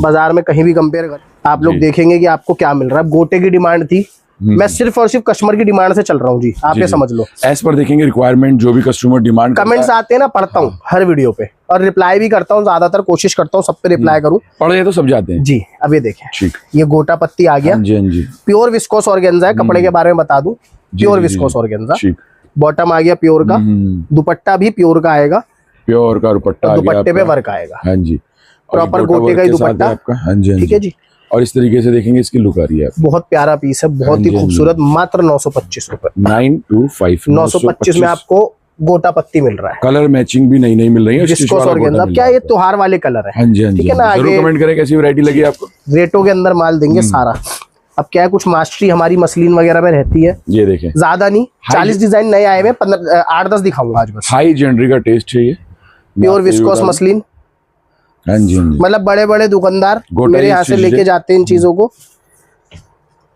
बाजार में कहीं भी कंपेयर कर आप लोग देखेंगे कि आपको क्या मिल रहा है। गोटे की डिमांड थी, मैं सिर्फ और सिर्फ कस्टमर की डिमांड से चल रहा हूँ जी, आप ये समझ लो। एज पर देखेंगे रिक्वायरमेंट, जो भी कस्टमर डिमांड, कमेंट्स आते हैं ना, पढ़ता हूँ हर वीडियो पे और रिप्लाई भी करता हूँ, ज्यादातर कोशिश करता हूँ सब पे रिप्लाई करूँ। पढ़े तो सब जाते हैं जी। अब ये देखें, ठीक, ये गोटा पत्ती आ गया, प्योर विस्कोस ऑर्गेन्जा है। कपड़े के बारे में बता दूं, प्योर विस्कोस ऑर्गेन्जा। बॉटम आ गया प्योर का, दुपट्टा भी प्योर का आएगा, प्योर का दुपट्टा, दुपट्टे पे वर्क आएगा। हाँ जी, प्रॉपर गोटे का ही दुपट्टा, ठीक है जी। और इस तरीके से देखेंगे इसकी लुक आ रही है। बहुत प्यारा पीस है, बहुत ही खूबसूरत, मात्र 925 रुपए। 925 925 में आपको गोटा पत्ती मिल रहा है। कलर मैचिंग भी नई नई मिल रही है। विस्कोस ऑर्गेन्जा, अब क्या ये त्योहार वाले कलर है। हाँ जी, हाँ जी, ठीक है ना। जरूर कमेंट करें कैसी वैरायटी लगी आपको। रेटों के अंदर माल देंगे सारा। अब क्या है, कुछ मास्टरी हमारी मसलिन वगैरह में रहती है। ये देखें, ज्यादा नहीं, 40 डिजाइन नए आए हुए, 8-10 दिखाऊंगा आज बस। हाई जेनरी का टेस्ट है ये, प्योर विस्कोस मसलिन। हाँ जी, हाँ जी। मतलब बड़े बड़े दुकानदार मेरे यहाँ से लेके जाते हैं इन चीजों को।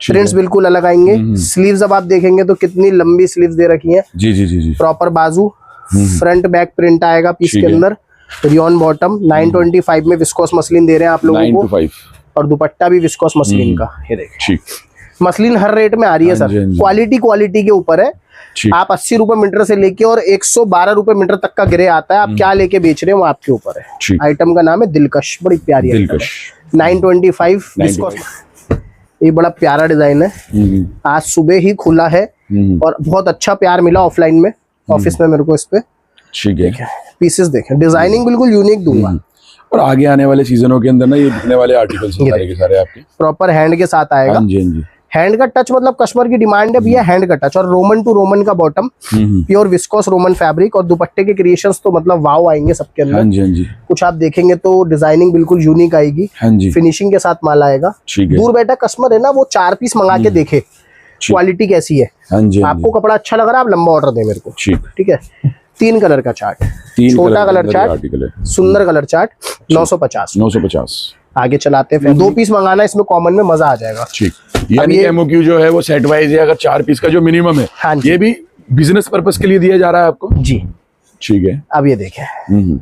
प्रिंट्स बिल्कुल अलग आएंगे। स्लीव्स अब आप देखेंगे तो कितनी लंबी स्लीव्स दे रखी है। जी जी जी जी। प्रॉपर बाजू, फ्रंट बैक प्रिंट आएगा पीस के अंदर। रियॉन बॉटम 925 में विस्कोस मसलिन दे रहे हैं आप लोगों को। 925 और दुपट्टा भी विस्कोस मसलिन का। ये देखिए, ठीक, मसलिन हर रेट में आ रही है सर। क्वालिटी के ऊपर है। आप 80 रुपए मीटर से लेके और 112 रुपए मीटर तक का ग्रे आता है। आप क्या लेके बेच रहे हो वो आपके ऊपर है। आइटम का नाम है दिलकश, बड़ी प्यारी है। 925 विस्कोस। ये बड़ा प्यारा डिजाइन है, आज सुबह ही खुला है और बहुत अच्छा प्यार मिला ऑफलाइन में, ऑफिस में मेरे को इस पे। ठीक है, पीसेस देखें, डिजाइनिंग बिल्कुल यूनिक दूंगा। और आगे आने वाले सीजनों के अंदर ना ये बिकने वाले आर्टिकल्स सारे के सारे आपके प्रॉपर हैंड के साथ आएगा। हाँ जी, हाँ जी। हैंड का टच, मतलब कस्टमर की डिमांड है भैया हैंड का टच। और रोमन टू रोमन का bottom, pure viscous Roman fabric. और दुपट्टे के क्रिएशंस तो मतलब वाव आएंगे सबके अंदर। हाँ जी, हाँ जी। कुछ आप देखेंगे तो डिजाइनिंग बिल्कुल यूनिक आएगी। हाँ जी। फिनिशिंग के साथ माल आएगा। दूर बैठा कस्टमर है ना, वो 4 पीस मंगा के देखे क्वालिटी कैसी है। हाँ जी, आपको कपड़ा अच्छा लग रहा है, आप लंबा ऑर्डर दे मेरे को। ठीक है। 3 कलर का चार्ट, छोटा कलर चार्ट, सुंदर कलर चार्ट, 950। आगे चलाते हैं, 2 पीस मंगाना इसमें कॉमन में मजा आ जाएगा। ठीक, यानी एमओक्यू जो है वो सेट वाइज है, अगर 4 पीस का जो मिनिमम है। हाँ, ये भी बिजनेस पर्पस के लिए दिया जा रहा है आपको जी। ठीक है, अब ये देखें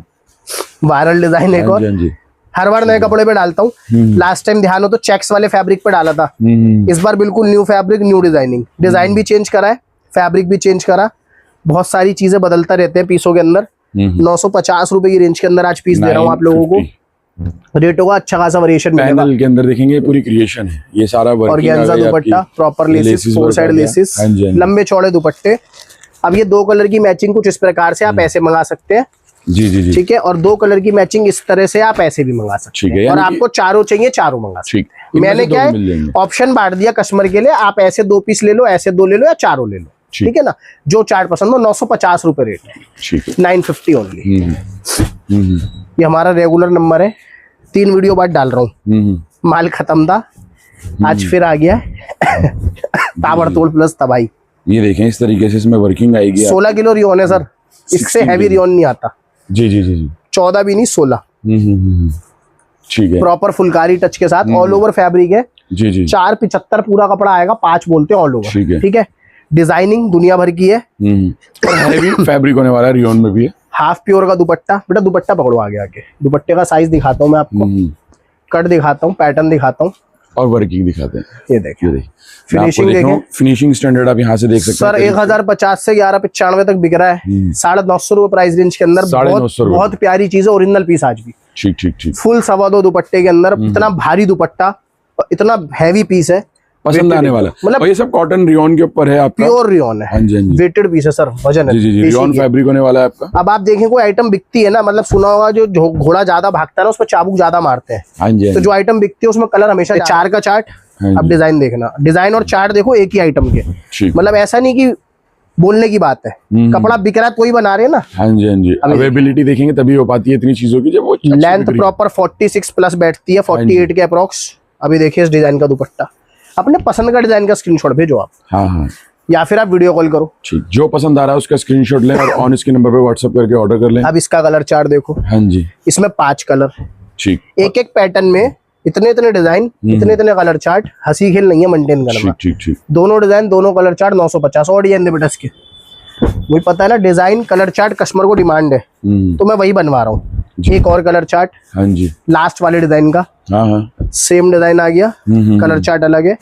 वायरल डिजाइन एक और। हर बार नए कपड़े पे डालता हूँ। लास्ट टाइम ध्यान हो तो चेक्स वाले फैब्रिक पे डाला था। इस बार बिल्कुल new fabric, new designing. Design भी चेंज करा है, फैब्रिक भी चेंज करा। बहुत सारी चीजें बदलता रहते हैं पीसों के अंदर। 950 रुपए की रेंज के अंदर आज पीस दे रहा हूँ आप लोगों को। रेटों का अच्छा खासा वेरिएशन मिलेगा। पैनल के अंदर देखेंगे पूरी क्रिएशन है ये सारा। ऑर्गेन्जा दुपट्टा, प्रॉपर लेसिस, 4 साइड लेसिस, लंबे चौड़े दुपट्टे। अब ये 2 कलर की मैचिंग कुछ इस प्रकार से आप ऐसे मंगा सकते हैं। जी जी जी। ठीक है, और 2 कलर की मैचिंग इस तरह से आप ऐसे भी मंगा सकते हैं। और आपको चारों चाहिए, चारों मंगा सकते हैं। मैंने क्या है ऑप्शन बांट दिया कस्टमर के लिए, आप ऐसे 2 पीस ले लो, ऐसे 2 ले लो, या चारों ले लो। ठीक है ना, जो चार्ट पसंद हो। 950 रुपए रेट है, 950 ओनली। ये हमारा रेगुलर नंबर है, 3 वीडियो बाद डाल रहा हूँ। माल खत्म था, आज फिर आ गया ताबड़तोड़ प्लस तबाही। ये देखें इस तरीके से इसमें वर्किंग आएगी। 16 किलो रियोन है सर, इससे हैवी रियोन नहीं आता। जी जी जी जी। 14 भी नहीं, 16। ठीक है, प्रॉपर फुलकारी टच के साथ, ऑल ओवर फैब्रिक है। जी जी। 475 पूरा कपड़ा आएगा, 5 बोलते हैं ऑल ओवर। ठीक है, डिजाइनिंग दुनिया भर की है। और हैवी फैब्रिक होने वाला है, रियोन में भी है। हाफ प्योर का दुपट्टा। बेटा दुपट्टा पकड़ो आगे। दुपट्टे का साइज दिखाता हूँ मैं आपको, कट दिखाता हूँ, पैटर्न दिखाता हूँ और वर्किंग दिखाते हैं। ये देखिए, फिनिशिंग देखें, फिनिशिंग स्टैंडर्ड आप यहाँ से देख सकते हैं सर। 1050 से 1195 तक बिक रहा है। 950 रुपए प्राइस रेंज के अंदर। बहुत प्यारी चीज है, ओरिजिनल पीस आज भी। ठीक ठीक ठीक। फुल 2.25 दुपट्टे के अंदर, इतना भारी दुपट्टा, इतना हैवी पीस है, पसंद आने वाला। मतलब ये सब कॉटन रियोन के ऊपर है आपका, प्योर रियोन है। हाँ जी, हाँ जी। वेटेड पीस है सर, वजन है। जी जी जी, रियोन फैब्रिक होने वाला है आपका। अब आप देखें कोई आइटम बिकती है ना, मतलब सुना होगा जो घोड़ा ज्यादा भागता है ना, उस पर चाबुक ज्यादा मारते हैं। हाँ जी। तो जो आइटम बिकती है उसमें कलर हमेशा 4 का चार्ट। अब डिजाइन देखना, डिजाइन और चार्ट देखो एक ही आइटम के। मतलब ऐसा नहीं कि बोलने की बात है, कपड़ा बिक रहा है तो ही बना रहे हैं ना। हाँ जी, हाँ जी। अवेलेबिलिटी देखेंगे तभी हो पाती है इतनी चीजों की, जब वो लेंथ प्रॉपर 46 प्लस बैठती है, 48 के अप्रोक्स। अभी देखिए इस डिजाइन का दुपट्टा, अपने पसंद का डिजाइन का स्क्रीनशॉट भेजो आप। हाँ हाँ, या फिर आप वीडियो कॉल करो। ठीक, जो पसंद आ रहा है उसका स्क्रीनशॉट लें और ऑन इसके नंबर पे व्हाट्सएप करके ऑर्डर कर लें। अब इसका कलर चार्ट देखो। हाँ जी, इसमें 5 कलर। ठीक, एक पैटर्न में इतने डिजाइन, इतने कलर चार्ट। हंसी खेल नहीं है, मेंटेन करना। ठीक ठीक। दोनों डिजाइन, दोनों कलर चार्ट 950। और डिजाइन दे बेटा इसके, वही पता है ना, डिजाइन कलर चार्ट कस्टमर को डिमांड है तो मैं वही बनवा रहा हूँ। एक और कलर चार्ट। हाँ जी, लास्ट वाले डिजाइन का। हाँ हाँ, सेम डिजाइन आ गया, कलर चार्ट अलग है।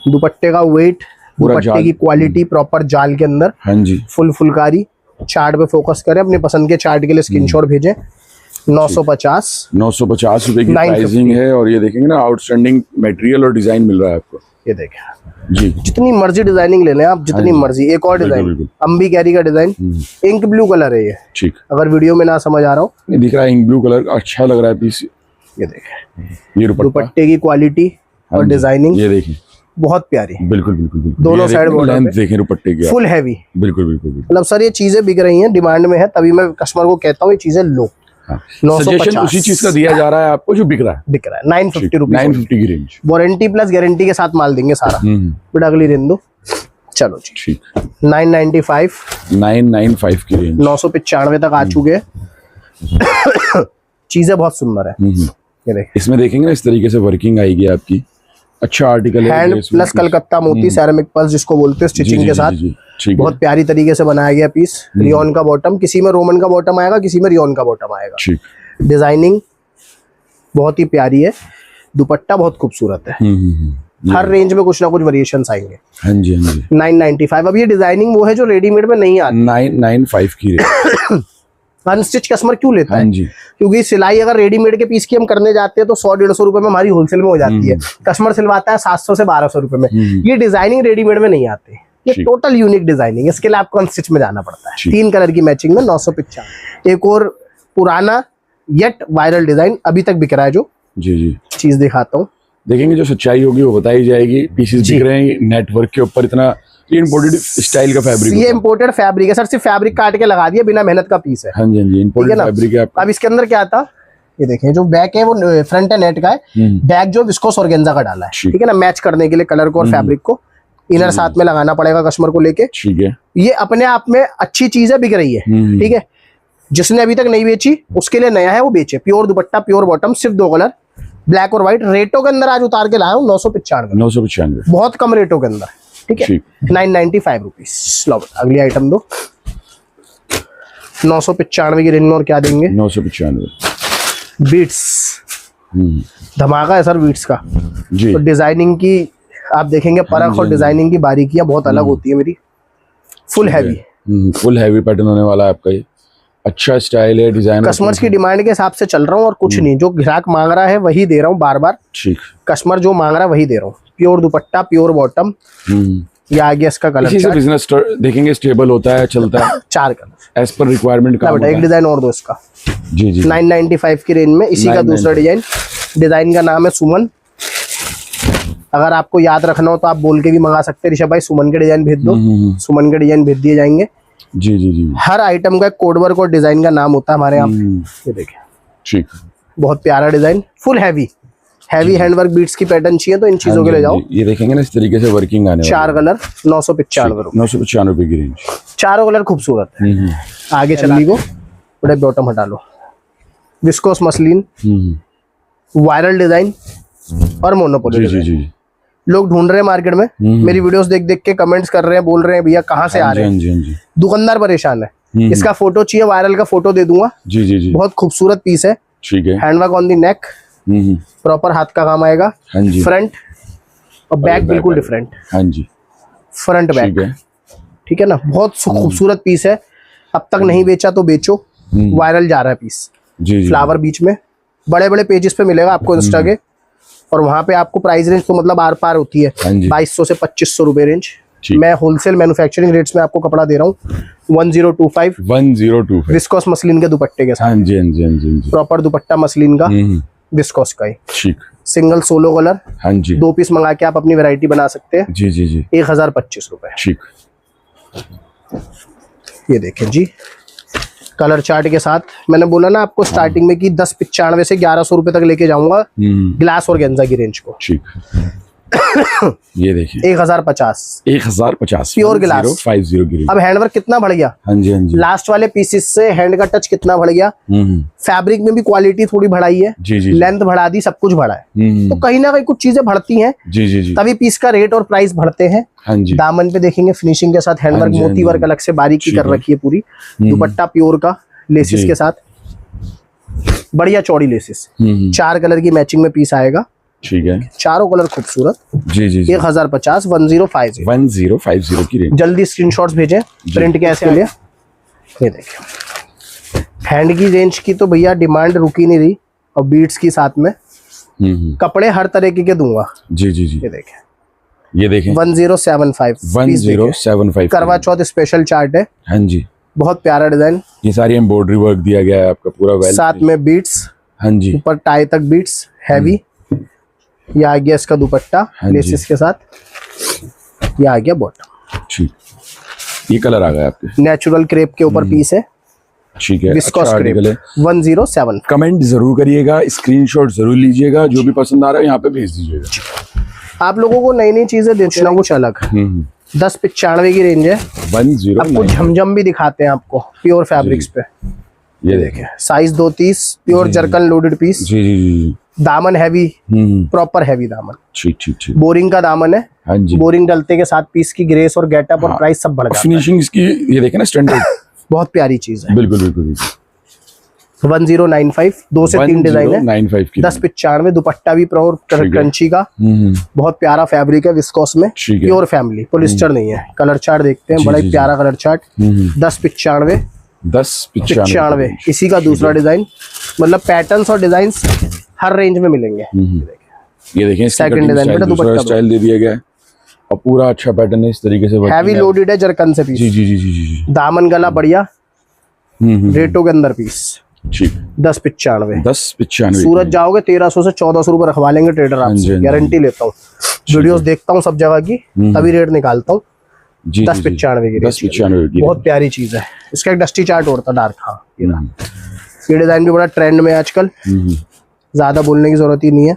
दुपट्टे का वेट, दुपट्टे की क्वालिटी प्रॉपर जाल के अंदर। हाँ जी, फुल फुलकारी। चार्ट पे फोकस करें, अपने पसंद के चार्ट के लिए स्क्रीनशॉट भेजें। 950 रुपए की प्राइसिंग है। और ये देखेंगे ना, आउटस्टैंडिंग मटेरियल और डिजाइन मिल रहा है आपको। ये देखें जी, जितनी मर्जी डिजाइनिंग ले लें आप, जितनी मर्जी। एक और डिजाइन, अम्बी कैरी का डिजाइन, इंक ब्लू कलर है ये। ठीक, अगर वीडियो में ना समझ आ रहा हो, दिख रहा है इंक ब्लू कलर, अच्छा लग रहा है पीस। ये देखें, ये दुपट्टे की क्वालिटी और डिजाइनिंग ये देखिए, बहुत प्यारी, बिल्कुल बिल्कुल बिल्कुल, दोनों ये साइड देखिए, बॉर्डर लेंथ देखें दुपट्टे की, फुल हैवी। बिल्कुल बिल्कुल बिल्कुल। मतलब सर ये चीजें बिक रही हैं, डिमांड में है, तभी मैं कस्टमर को कहता हूँ ये चीजें लो। सजेशन उसी चीज का दिया जा रहा है आपको जो बिक रहा है, 950 रुपीज, 950 की रेंज, वारंटी प्लस गारंटी के साथ माल देंगे सारा। बेटा अगली रेंज दो, चलो जी, ठीक, 995 995 की रेंज, 995 तक आ चुके हैं। चीजें बहुत सुंदर है, ये देख, इसमें देखेंगे ना इस तरीके से वर्किंग आएगी आपकी, अच्छा आर्टिकल है, हैंड प्लस कलकत्ता मोती सेरेमिक पल्स जिसको बोलते हैं, स्टिचिंग के साथ बहुत प्यारी तरीके से बनाया गया पीस। रियोन का बॉटम, किसी में रोमन का बॉटम आएगा, किसी में रियोन का बॉटम आएगा। डिजाइनिंग बहुत ही प्यारी है, दुपट्टा बहुत खूबसूरत है। हर रेंज में कुछ ना कुछ वेरिएशंस आएंगे। हाँ जी हाँ जी, 995। अब ये डिजाइनिंग वो है जो रेडीमेड में नहीं आती। 995 की रेंज। अनस्टिच कस्टमर क्यों लेता है? हाँ जी, क्योंकि सिलाई अगर रेडीमेड के पीस की हम करने जाते हैं तो 100-150 रुपए में हमारी होलसेल में हो जाती है, कस्टमर सिलवाता है 700 से 1200 रुपए में। ये डिजाइनिंग रेडीमेड में नहीं आते, ये टोटल यूनिक डिजाइनिंग, इसके लिए आपको अनस्टिच में जाना पड़ता है। 3 कलर की मैचिंग में 995। एक और पुराना येट वायरल डिजाइन अभी तक बिक रहा है, जो जी जी चीज दिखाता हूँ, देखेंगे जो सच्चाई होगी वो बताई जाएगी। पीसेस दिख रहे हैं नेटवर्क के ऊपर, इतना ये इम्पोर्टेड स्टाइल का फैब्रिक, ये इम्पोर्टेड फैब्रिक है सर, सिर्फ फैब्रिक काट के लगा दिया, बिना मेहनत का पीस है। हाँ जी हाँ जी, इम्पोर्टेड फैब्रिक है आपका। अब इसके अंदर क्या था, ये देखें, जो बैक है वो फ्रंट है नेट का है, बैक जो विस्कोस ऑर्गेन्जा का डाला है, ठीक है ना, मैच करने के लिए कलर को और फैब्रिक को। इनर साथ में लगाना पड़ेगा कस्टमर को लेके, ठीक है। ये अपने आप में अच्छी चीज है, बिक रही है, ठीक है। जिसने अभी तक नहीं बेची उसके लिए नया है, वो बेचे। प्योर दुपट्टा, प्योर बॉटम, सिर्फ 2 कलर, ब्लैक और व्हाइट। रेटों के अंदर आज उतार के लाया हूँ 995, बहुत कम रेटों के अंदर, ठीक है। 995 रुपीज। लो अगली आइटम दो, 995 की रेंज में। और क्या देंगे? 995 बीट्स, धमाका है सर बीट्स का जी। तो डिजाइनिंग की आप देखेंगे परख और डिजाइनिंग की बारीकियां बहुत अलग होती है मेरी। Full heavy, full heavy pattern होने वाला है आपका, ये अच्छा स्टाइल है, डिजाइन कस्टमर्स की डिमांड के हिसाब से चल रहा हूँ और कुछ नहीं, जो ग्राहक मांग रहा है वही दे रहा हूँ बार बार, ठीक। कस्टमर जो मांग रहा है वही दे रहा हूँ। प्योर दुपट्टा, प्योर बॉटम, ये आ गया इसका कलर। इसी से बिजनेस देखेंगे स्टेबल होता है, चलता है। 4 कलर एज पर रिक्वायरमेंट का। एक डिजाइन और दो इसका, जी जी, 995 की रेंज में। इसी का दूसरा डिजाइन, डिजाइन का नाम है सुमन। अगर आपको याद रखना हो तो आप बोल के भी मंगा सकते हैं, ऋषभ भाई सुमन के डिजाइन भेज दो, सुमन के डिजाइन भेज दिए जाएंगे। जी जी जी, हर आइटम का कोड वर्क और डिजाइन का नाम होता है हमारे यहाँ। ये देखिए, ठीक, बहुत प्यारा design, full heavy handwork beads की पैटर्न चाहिए तो इन चीजों के ले जाओ। ये देखेंगे ना इस तरीके से वर्किंग आने 4 कलर, 995 995 की रेंज। चारों कलर खूबसूरत है। आगे चलनी को बड़े बॉटम हटा लो, विस्कोस मसलिन, वायरल डिजाइन और मोनोपोली। जी जी, लोग ढूंढ रहे हैं मार्केट में, मेरी वीडियोस देख देख के कमेंट्स कर रहे हैं, बोल रहे हैं भैया कहाँ से आ रहे हैं। दुकानदार परेशान है, इसका फोटो चाहिए, वायरल का फोटो दे दूंगा। जी जी जी, बहुत खूबसूरत पीस है, ठीक है। Handwork on the neck, proper हाथ का काम आएगा। हाँ जी, फ्रंट और बैक बिल्कुल डिफरेंट। हाँ जी, फ्रंट बैक, ठीक है ना, बहुत खूबसूरत पीस है। अब तक नहीं बेचा तो बेचो, वायरल जा रहा है पीस। जी, फ्लावर बीच में, बड़े बड़े पेजेस पे मिलेगा आपको इंस्टा के, और वहां पे आपको प्राइस रेंज तो मतलब आर पार होती है, 2200 से 2500 रुपए रेंज। मैं होलसेल मैन्युफैक्चरिंग रेट्स में आपको कपड़ा दे रहा हूँ 1025 विस्कोस मसलिन के दुपट्टे के साथ। हाँ जी, हाँ जी, हाँ जी, प्रॉपर दुपट्टा मसलिन का, विस्कोस का ही, ठीक। सिंगल सोलो कलर, हाँ जी, 2 पीस मंगा के आप अपनी वैरायटी बना सकते हैं। जी जी जी, 1025 रुपए, ठीक। ये देखें जी, कलर चार्ट के साथ। मैंने बोला ना आपको स्टार्टिंग में कि 1095 से 1100 रुपए तक लेके जाऊंगा ग्लास और गेंजा की रेंज को, ठीक। ये देखिए 1050 प्योर ग्लास 50 की। अब हैंडवर्क कितना बढ़ गया, हाँ जी, हाँ जी, लास्ट वाले पीसेस से हैंड का टच कितना बढ़ गया। फैब्रिक में भी क्वालिटी थोड़ी बढ़ाई है, जी जी, लेंथ बढ़ा दी, सब कुछ बढ़ा है। तो कहीं ना कहीं कुछ चीजें बढ़ती हैं, जी जी जी, तभी पीस का रेट और प्राइस बढ़ते हैं। हाँ जी, दामन पे देखेंगे फिनिशिंग के साथ हैंडवर्क, मोती वर्क अलग से बारीकी कर रखी है पूरी। दुपट्टा प्योर का, लेसिस के साथ, बढ़िया चौड़ी लेसिस। 4 कलर की मैचिंग में पीस आएगा, ठीक है। चारों कलर खूबसूरत। जी जी, 1050 1050 की रेंज। जल्दी स्क्रीनशॉट्स भेजें, प्रिंट कैसे लिया। ये देखिए, हैंड की रेंज की तो भैया डिमांड रुकी नहीं रही, और बीट्स की साथ में कपड़े हर तरह के दूंगा। जी जी जी, ये देखें 1075 करवा चौथ स्पेशल चार्ट है। हाँ जी, बहुत प्यारा डिजाइन। ये सारी एम्ब्रॉयडरी वर्क दिया गया है आपका पूरा, साथ में बीट्स। हाँ जी, ऊपर टाई तक बीट्स हैवी। ये आ गया इसका दुपट्टा हाँ जी। लेसिस के साथ। ये आ गया बॉटम। ठीक, ये कलर आ गया आपके। नेचुरल क्रेप के ऊपर पीस है। ठीक है, विस्कोस अच्छा क्रेप आर्टिकल है। 107। कमेंट जरूर करिएगा, स्क्रीनशॉट जरूर लीजिएगा, जो भी पसंद आ रहा है यहाँ पे भेज दीजिएगा। आप लोगों को नई नई चीजें देते हैं कुछ अलग। 1095 की रेंज है। 10 आपको झमझम भी दिखाते हैं आपको प्योर फैब्रिक्स पे। ये देखें। Size 230, pure zircon loaded piece. जी जी जी। दामन हैवी, प्रॉपर हैवी दामन। ठीक ठीक ठीक। बोरिंग का दामन है। हाँ जी। बोरिंग डलते के साथ पीस की ग्रेस और गेटअप और प्राइस सब बढ़ जाता है। फिनिशिंग इसकी ये देखें ना, स्टैंडर्ड बहुत प्यारी चीज है। बिल्कुल बिल्कुल। 1095, 2 से 3 डिजाइन है। 1095 की 1095। दुपट्टा भी प्योर क्रंची का। बहुत प्यारा फैब्रिक है विस्कोस में। ठीक है। प्योर फैमिली, पॉलिस्टर नहीं है। कलर चार्ट देखते हैं, बड़ा ही प्यारा कलर चार्ट। 1095। 1095 इसी का दूसरा डिजाइन। मतलब पैटर्न्स और डिजाइन हर रेंज में मिलेंगे। ये देखें, सेकंड डिजाइन बेटा दुपट्टा स्टाइल दे दिया गया है और पूरा अच्छा पैटर्न है इस तरीके से। हैवी लोडेड है जरकन से पीस। जी जी जी जी जी। दामन गला बढ़िया। रेटो के अंदर पीस। ठीक। 1095। 1095। सूरत जाओगे 1300 से 1400 रुपए रखवा लेंगे ट्रेडर आपसे, हाँ गारंटी लेता हूँ। वीडियोस देखता हूँ सब जगह की, तभी रेट निकालता हूँ। जी 1095 की। 1095 की। बहुत प्यारी चीज है। इसका एक डस्टी चार्ट और था डार्क। हाँ, ये डिजाइन भी बड़ा ट्रेंड में है आजकल, ज्यादा बोलने की जरूरत ही नहीं है।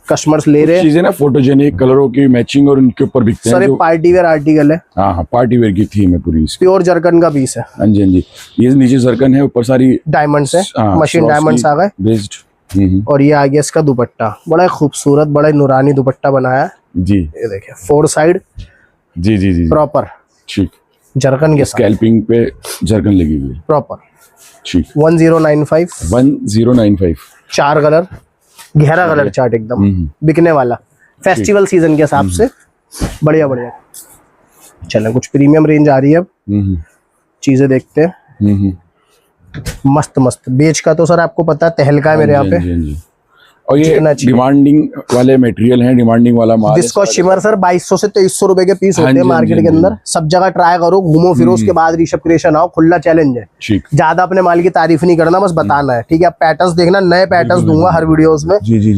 कस्टमर्स ले रहे हैं चीजें ना, फोटोजेनिक कलरों की मैचिंग और उनके ऊपर बिकते हैं। सर ये पार्टी वेयर आर्टिकल है। हाँ हाँ, पार्टी वेयर की थीम है पूरी इसकी। प्योर जरकन का पीस है। हाँ जी हाँ जी। ये नीचे जरकन है, ऊपर सारी डायमंड्स है। मशीन डायमंड्स आ गए। बेस्ड। और ये आ गया इसका दुपट्टा, बड़ा खूबसूरत, बड़ा नूरानी दुपट्टा बनाया है। जी ये देखिए 4 साइड। जी जी जी। प्रॉपर ठीक। जरकन के साथ स्कैल्पिंग पे जरकन लगी हुई है। प्रॉपर। ठीक। 1095। 1095। 4 कलर, गहरा कलर चार्ट एकदम बिकने वाला, फेस्टिवल सीजन के हिसाब से बढ़िया बढ़िया। चलो कुछ प्रीमियम रेंज आ रही है अब। चीजें देखते हैं। मस्त मस्त बेच का तो सर आपको पता है तहलका है मेरे यहाँ पे। और ये डिमांडिंग वाले मटेरियल हैं, डिमांडिंग वाला माल। विस्कोस शिमर सर 2200 से 2300 रुपए के पीस होते हैं मार्केट के अंदर। सब जगह ट्राई करो, घूमो फिरो, उसके बाद ऋषभ क्रिएशन आओ। खुला चैलेंज है। ज्यादा अपने माल की तारीफ नहीं करना, बस बताना है, ठीक है। पैटर्न्स देखना, नए पैटर्न्स दूंगा हर वीडियोस में।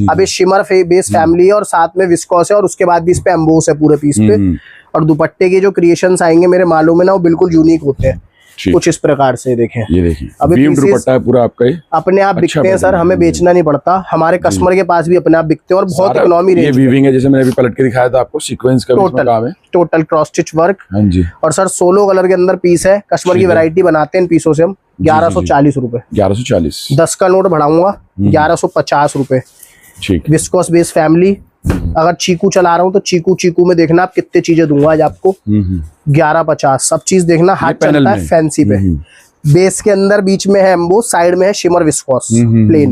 अब ये शिमर बेस फैमिली है और साथ में विस्कोस है और उसके बाद भी इस पे एम्बोस है पूरे पीस पे। और दुपट्टे के जो क्रिएशंस आएंगे मेरे मालों में ना, वो बिल्कुल यूनिक होते हैं। कुछ इस प्रकार से देखें। ये देखिए, अभी बीम दुपट्टा है पूरा आपका। ये अपने आप बिकते हैं सर, हमें बेचना नहीं पड़ता। हमारे कस्टमर के पास भी अपने आप बिकते हैं और बहुत इकोनॉमी रेंज। ये वीविंग है, जैसे मैंने अभी पलट के दिखाया था आपको, सीक्वेंस का काम है। Total cross stitch work. हाँ जी। और सर 16 कलर के अंदर पीस है। कस्टमर की वैरायटी बनाते हैं इन पीसों से हम। 1140 रुपए। 1140। 10 का नोट बढ़ाऊंगा, 1150 रुपए। ठीक। Viscose base family. अगर चीकू चला रहा हूँ तो चीकू में देखना आप कितने चीजें दूंगा आज आपको। 1150 सब चीज देखना। हाथ चलता है फैंसी पे। बेस के अंदर बीच में है एम्बो, साइड में है शिमर विस्कोस प्लेन।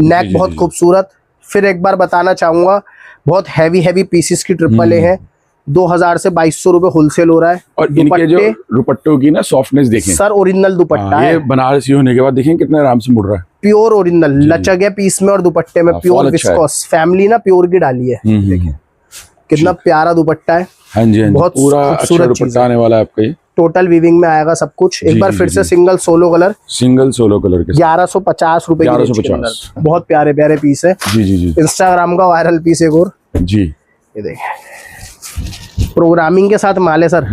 नेक बहुत खूबसूरत। फिर एक बार बताना चाहूंगा, बहुत हैवी पीसेस की ट्रिपल ए है। 2000 से 2200 रुपए होलसेल हो रहा है। और इनके जो दुपट्टों की ना सॉफ्टनेस देखें सर, ओरिजिनल दुपट्टा है। ये बनारसी होने के बाद देखें कितने आराम से मुड़ रहा है। प्योर ओरिजिनल लचक है पीस में और दुपट्टे में। प्योर विस्कोस फैमिली ना, प्योर की डाली है। देखिए कितना प्यारा दुपट्टा है। हाँ जी, बहुत पूरा अच्छा दुपट्टा आने वाला है आपका। ये टोटल वीविंग में आएगा सब कुछ। एक बार फिर से सिंगल सोलो कलर के 1150 रुपए की। 1150। बहुत प्यारे प्यारे पीस है। जी जी जी। इंस्टाग्राम का वायरल पीस एक और। जी ये देखिए, प्रोग्रामिंग के साथ माल है सर।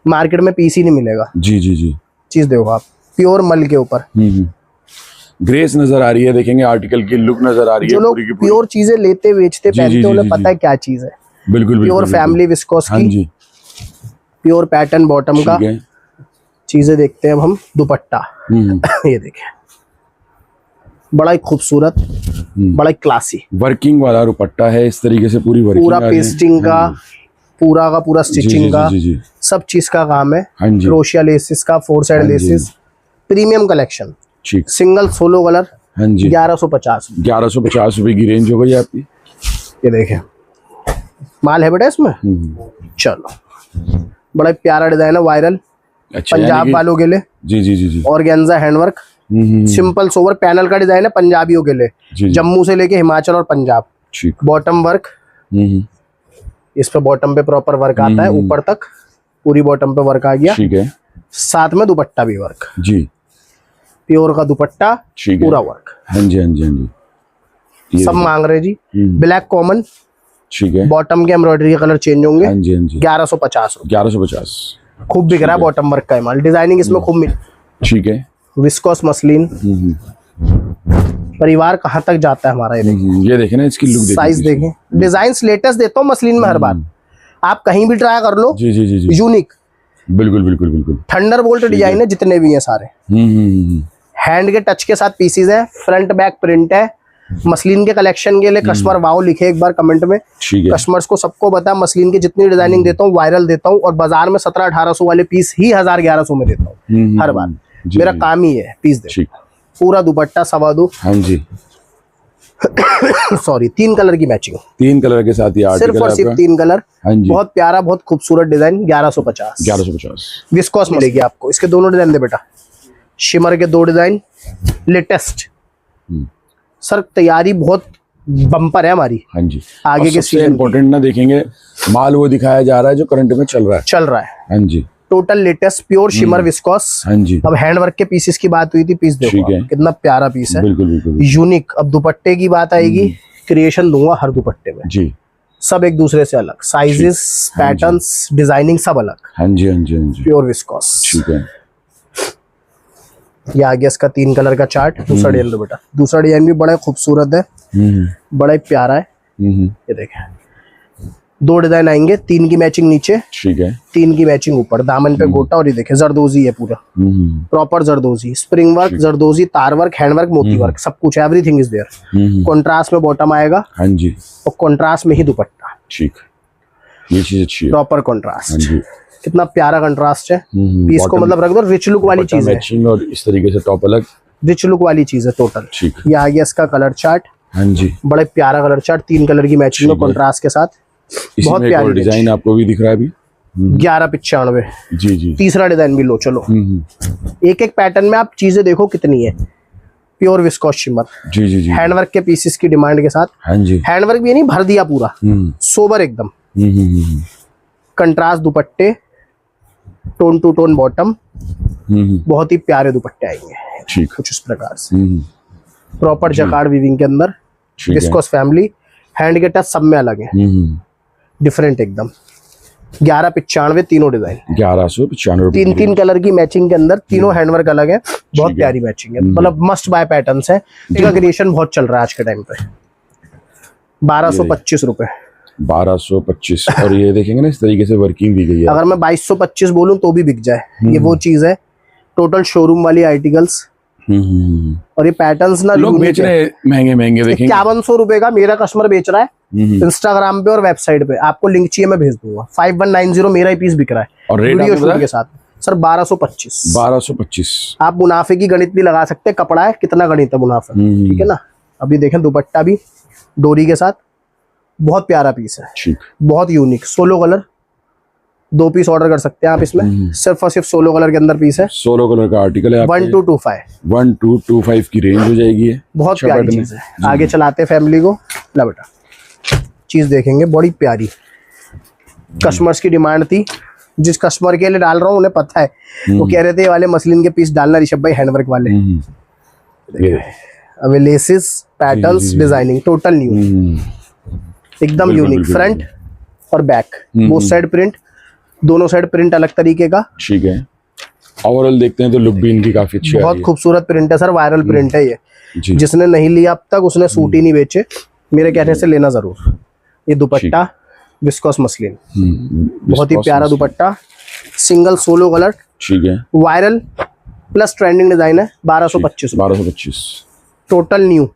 मार्केट में पीस ही नहीं मिलेगा। जी जी जी। चीज देखो आप, प्योर मल के ऊपर। ग्रेस नजर आ रही है, देखेंगे आर्टिकल की लुक नजर आ रही है। जो लोग प्योर चीजें लेते बेचते पहनते उन्हें पता है क्या चीज है। बिल्कुल प्योर फैमिली विस्कोस की। प्योर पैटर्न बॉटम का। चीजें देखते हैं अब हम। दुपट्टा ये देखिए, बड़ा ही खूबसूरत, बड़ा ही क्लासी वर्किंग वाला दुपट्टा है। इस तरीके से पूरी वर्किंग, पूरा पेस्टिंग का, पूरा का पूरा स्टिचिंग का, सब चीज का काम है। क्रोशिया लेसिस का, 4 side laces, premium collection. Single solo colour. हाँ जी। 1150। 1150 रुपए की रेंज हो गई आपकी। ये देखें, माल है बेटा इसमें। चलो, बड़ा प्यारा डिजाइन है, वायरल। अच्छा, पंजाब वालों के लिए। जी जी जी जी। ऑर्गेन्जा हैंडवर्क, सिंपल सोवर पैनल का डिजाइन है पंजाबियों के लिए। जम्मू से लेके हिमाचल और पंजाब। बॉटम वर्क, इस पे बॉटम पे प्रॉपर वर्क आता है ऊपर तक, पूरी बॉटम पे वर्क आ गया। ठीक है। साथ में दुपट्टा भी वर्क। जी। प्योर का दुपट्टा, ठीक है। पूरा वर्क। हाँ जी हाँ जी हाँ जी, ये सब मांग रहे जी। ब्लैक कॉमन, ठीक है। बॉटम के एम्ब्रॉयडरी के कलर चेंज होंगे। हाँ जी हाँ जी, 1150 रुपए। 1150, खूब बिक रहा है बॉटम वर्क का माल, डिजाइनिंग इसमें खूब मिल। ठीक है। विस्कोस मसलिन, परिवार कहाँ तक जाता है हमारा। ये देखें ना, इसकी लुक साइज देखें, डिजाइन लेटेस्ट देता हूँ मसलिन में हर बार, आप कहीं भी ट्राई कर लो। जी जी जी जी, यूनिक, बिल्कुल बिल्कुल बिल्कुल। थंडरबोल्ट डिजाइन है जितने भी हैं सारे। हैंड के टच के साथ पीसीज है, फ्रंट बैक प्रिंट है। मसलिन के कलेक्शन के लिए कस्टमर वाओ लिखे एक बार कमेंट में। ठीक है। कस्टमर्स को सबको पता, मसलिन की जितनी डिजाइनिंग देता हूँ वायरल देता हूँ, और बाजार में 1700-1800 वाले पीस ही 1000-1100 में देता हूँ हर बार। मेरा काम ही है पीस दे। पूरा दुपट्टा 2.25। हाँ जी सॉरी, 3 कलर की मैचिंग, 3 कलर के साथ ये आर्टिकल सिर्फ और सिर्फ 3 कलर। हाँ जी, बहुत प्यारा, बहुत खूबसूरत डिजाइन। 1150। 1150 विस्कोस मिलेगी आपको। इसके दोनों डिजाइन दे बेटा, शिमर के 2 डिजाइन लेटेस्ट। सर तैयारी बहुत बम्पर है हमारी। हाँ जी, आगे के सबसे इम्पोर्टेंट ना देखेंगे, माल वो दिखाया जा रहा है जो करंट में चल रहा है। हाँ जी, total latest pure shimmer viscose. हाँ जी। अब हैंडवर्क के पीसेस की बात हुई थी, पीस देखो आप, कितना प्यारा पीस है। बिल्कुल बिल्कुल यूनिक। अब दुपट्टे की बात आएगी, क्रिएशन दूंगा हर दुपट्टे में जी, सब एक दूसरे से अलग, साइजेस, पैटर्न्स, डिजाइनिंग सब अलग। हाँ जी हाँ जी हाँ जी, प्योर विस्कोस। ठीक है। ये आ गया इसका 3 कलर का चार्ट। दूसरा डिजाइन दो बेटा। दूसरा डिजाइन भी बड़ा खूबसूरत है, बड़ा ही प्यारा है। ये देखें, 2 डिजाइन आएंगे, 3 की मैचिंग नीचे, ठीक है, 3 की मैचिंग ऊपर। दामन पे गोटा, और ये देखें जरदोजी है पूरा, प्रॉपर जरदोजी, स्प्रिंग वर्क, जरदोजी, तार वर्क, हैंड वर्क, मोती वर्क, सब कुछ, एवरीथिंग इज देयर। कॉन्ट्रास्ट में बॉटम आएगा, हाँ जी, और कॉन्ट्रास्ट में ही दुपट्टा। ठीक, ये चीज अच्छी है, प्रॉपर कॉन्ट्रास्ट। हाँ जी, कितना प्यारा कंट्रास्ट है। पीस को मतलब रख दो, रिच लुक वाली चीज है, मैचिंग, और इस तरीके से टॉप अलग, रिच लुक वाली चीज है टोटल। ठीक। ये आ गया इसका कलर चार्ट। हाँ जी, बड़े प्यारा कलर चार्ट, 3 कलर की मैचिंग में कॉन्ट्रास्ट के साथ। बहुत प्यारी डिजाइन आपको भी दिख रहा है अभी। 1195। जी जी, तीसरा डिजाइन भी लो चलो। एक एक पैटर्न में आप चीजें देखो कितनी है। प्योर विस्कोस शिमर, जी जी जी, हैंडवर्क के पीसेस की डिमांड के साथ। हाँ जी, हैंडवर्क भी नहीं, भर दिया पूरा, सोबर एकदम। कंट्रास्ट दुपट्टे, टोन टू टोन बॉटम, बहुत ही प्यारे दुपट्टे आएंगे, ठीक, कुछ इस प्रकार से। प्रॉपर जकार्ड वीविंग के अंदर, विस्कोस फैमिली। हैंड के टच सब में अलग है, डिफरेंट एकदम। 1195 तीनों डिजाइन, 1195। 3 कलर की मैचिंग के अंदर, तीनों हैंडवर्क अलग है। बहुत प्यारी मैचिंग है, मतलब मस्ट बाय पैटर्न्स है। इसका क्रिएशन बहुत चल रहा है आज के टाइम पे। 1225 रुपए, 1225। और ये देखेंगे ना, इस तरीके से वर्किंग दी गई है। अगर मैं 2225 बोलूं तो भी बिक जाए। ये वो चीज है, टोटल शोरूम वाली आर्टिकल्स। और ये पैटर्न्स ना लोग बेच रहे हैं महंगे महंगे, देखेंगे 5100 रुपए का मेरा कस्टमर बेच रहा है इंस्टाग्राम पे और वेबसाइट पे। आपको लिंक चाहिए मैं भेज दूंगा। 5190 मेरा ही पीस बिक रहा है, और रेट वीडियो शूट के साथ। सर 1225। 1225। आप मुनाफे की गणित भी लगा सकते हैं, कपड़ा है कितना गणित है मुनाफा, ठीक है ना। अभी देखें दुपट्टा भी डोरी के साथ, बहुत प्यारा पीस है, ठीक, बहुत unique. Solo colour, 2 piece order कर सकते हैं आप इसमें। सिर्फ और सिर्फ सोलो कलर के अंदर पीस है। सोलो कलर का आर्टिकल है, 1225। 1225 की रेंज हो जाएगी है। बहुत प्यारी चीज है। आगे चलाते फैमिली को। ला बेटा, चीज देखेंगे बड़ी प्यारी, कस्टमर्स की डिमांड थी। जिस कस्टमर के लिए डाल रहा हूँ उन्हें पता है, वो कह रहे थे वाले मसलिन के पीस डालना ऋषभ भाई, हैंडवर्क वाले। अब laces, patterns, designing total new, एकदम यूनिक। फ्रंट और बैक बोथ साइड प्रिंट, दोनों साइड प्रिंट अलग तरीके का, ठीक है। ओवरऑल देखते हैं तो लुक भी इनकी काफी अच्छी है। बहुत खूबसूरत प्रिंट है सर, वायरल प्रिंट है ये। जिसने नहीं लिया अब तक उसने सूट ही नहीं बेचे, मेरे कहने से लेना जरूर। ये दुपट्टा विस्कोस मसलिन, बहुत ही प्यारा दुपट्टा, सिंगल सोलो कलर, ठीक है। वायरल प्लस ट्रेंडिंग डिजाइन है। 1225। 1225 टोटल न्यू।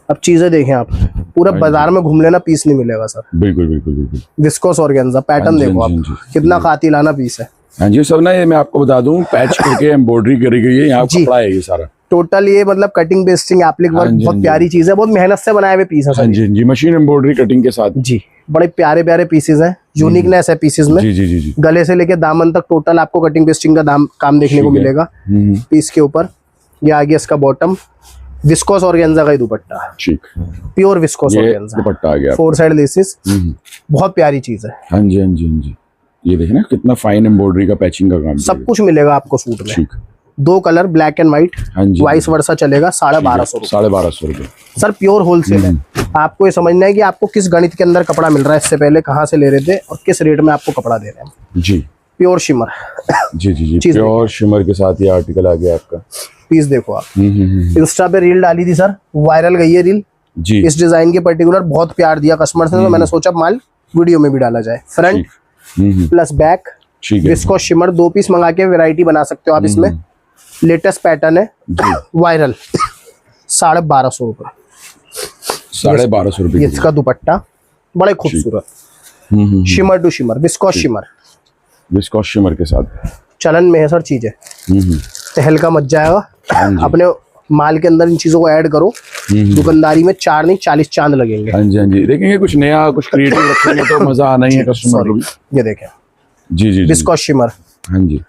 अब चीजें देखें आप, पूरा बाजार में घूम लेना, पीस नहीं मिलेगा सर। बिल्कुल बिल्कुल बिल्कुल। विस्कोस ऑर्गेन्जा पैटर्न देखो आप, कितना कातिलाना पीस है। हाँ जी, सब ना ये मैं आपको बता दूं, पैच करके एम्ब्रॉयडरी करी गई है, यहाँ कपड़ा है ये सारा टोटल। ये मतलब कटिंग पेस्टिंग एप्लिक वर्क, बहुत प्यारी चीज है, बहुत मेहनत से बनाए हुए पीस है। हाँ जी, मशीन एम्ब्रॉयडरी कटिंग के साथ जी, बड़े प्यारे प्यारे पीसेस हैं, यूनिकनेस है पीसेस में। जी जी जी जी, गले से लेके दामन तक टोटल आपको कटिंग पेस्टिंग का काम देखने को मिलेगा पीस के ऊपर। ये आ गया इसका बॉटम, विस्कोस ऑर्गेन्जा का ही दुपट्टा, ठीक, प्योर विस्कोस ऑर्गेन्जा दुपट्टा आ गया, 4 साइड लेसेस, बहुत प्यारी चीज है। हाँ जी हाँ जी हाँ जी, ये देखें ना कितना फाइन एम्ब्रॉयडरी का पैचिंग का काम, सब कुछ मिलेगा आपको सूट में। ठीक, 2 कलर ब्लैक एंड व्हाइट, हाँ जी, वाइस वर्सा चलेगा 1250 रुपए। 1250 रुपए। सर प्योर होलसेल है। आपको ये समझना है कि आपको किस गणित के अंदर कपड़ा मिल रहा है, इससे पहले कहाँ से ले रहे थे और किस रेट में आपको कपड़ा दे रहे हैं। जी प्योर शिमर। जी जी जी, चीज़ प्योर शिमर के साथ ये आर्टिकल आ गया आपका। पीस देखो आप। इंस्टा पे रील डाली थी सर, वायरल गई है रील जी। इस डिजाइन के पर्टिकुलर, बहुत प्यार दिया कस्टमर ने, तो मैंने सोचा माल वीडियो में भी डाला जाए। फ्रंट प्लस बैक, ठीक है। विस्को शिमर 2 पीस मंगा के वैरायटी बना सकते हो आप इसमें। लेटेस्ट पैटर्न है वायरल, 1250 रुपए। 1250 रुपए इसका दुपट्टा बड़े खूबसूरत, shimmer to shimmer, viscose shimmer, viscose shimmer के साथ चलन में है सर चीजें, तहलका मच जाएगा। अपने माल के अंदर इन चीजों को ऐड करो, दुकानदारी में 4 नहीं 40 चांद लगेंगे। हाँ जी हाँ जी, देखेंगे कुछ नया कुछ क्रिएटिव रखेंगे तो मजा आना ही है कस्टमर को भी। ये देखें जी जी, विस्को शिमर। हाँ जी,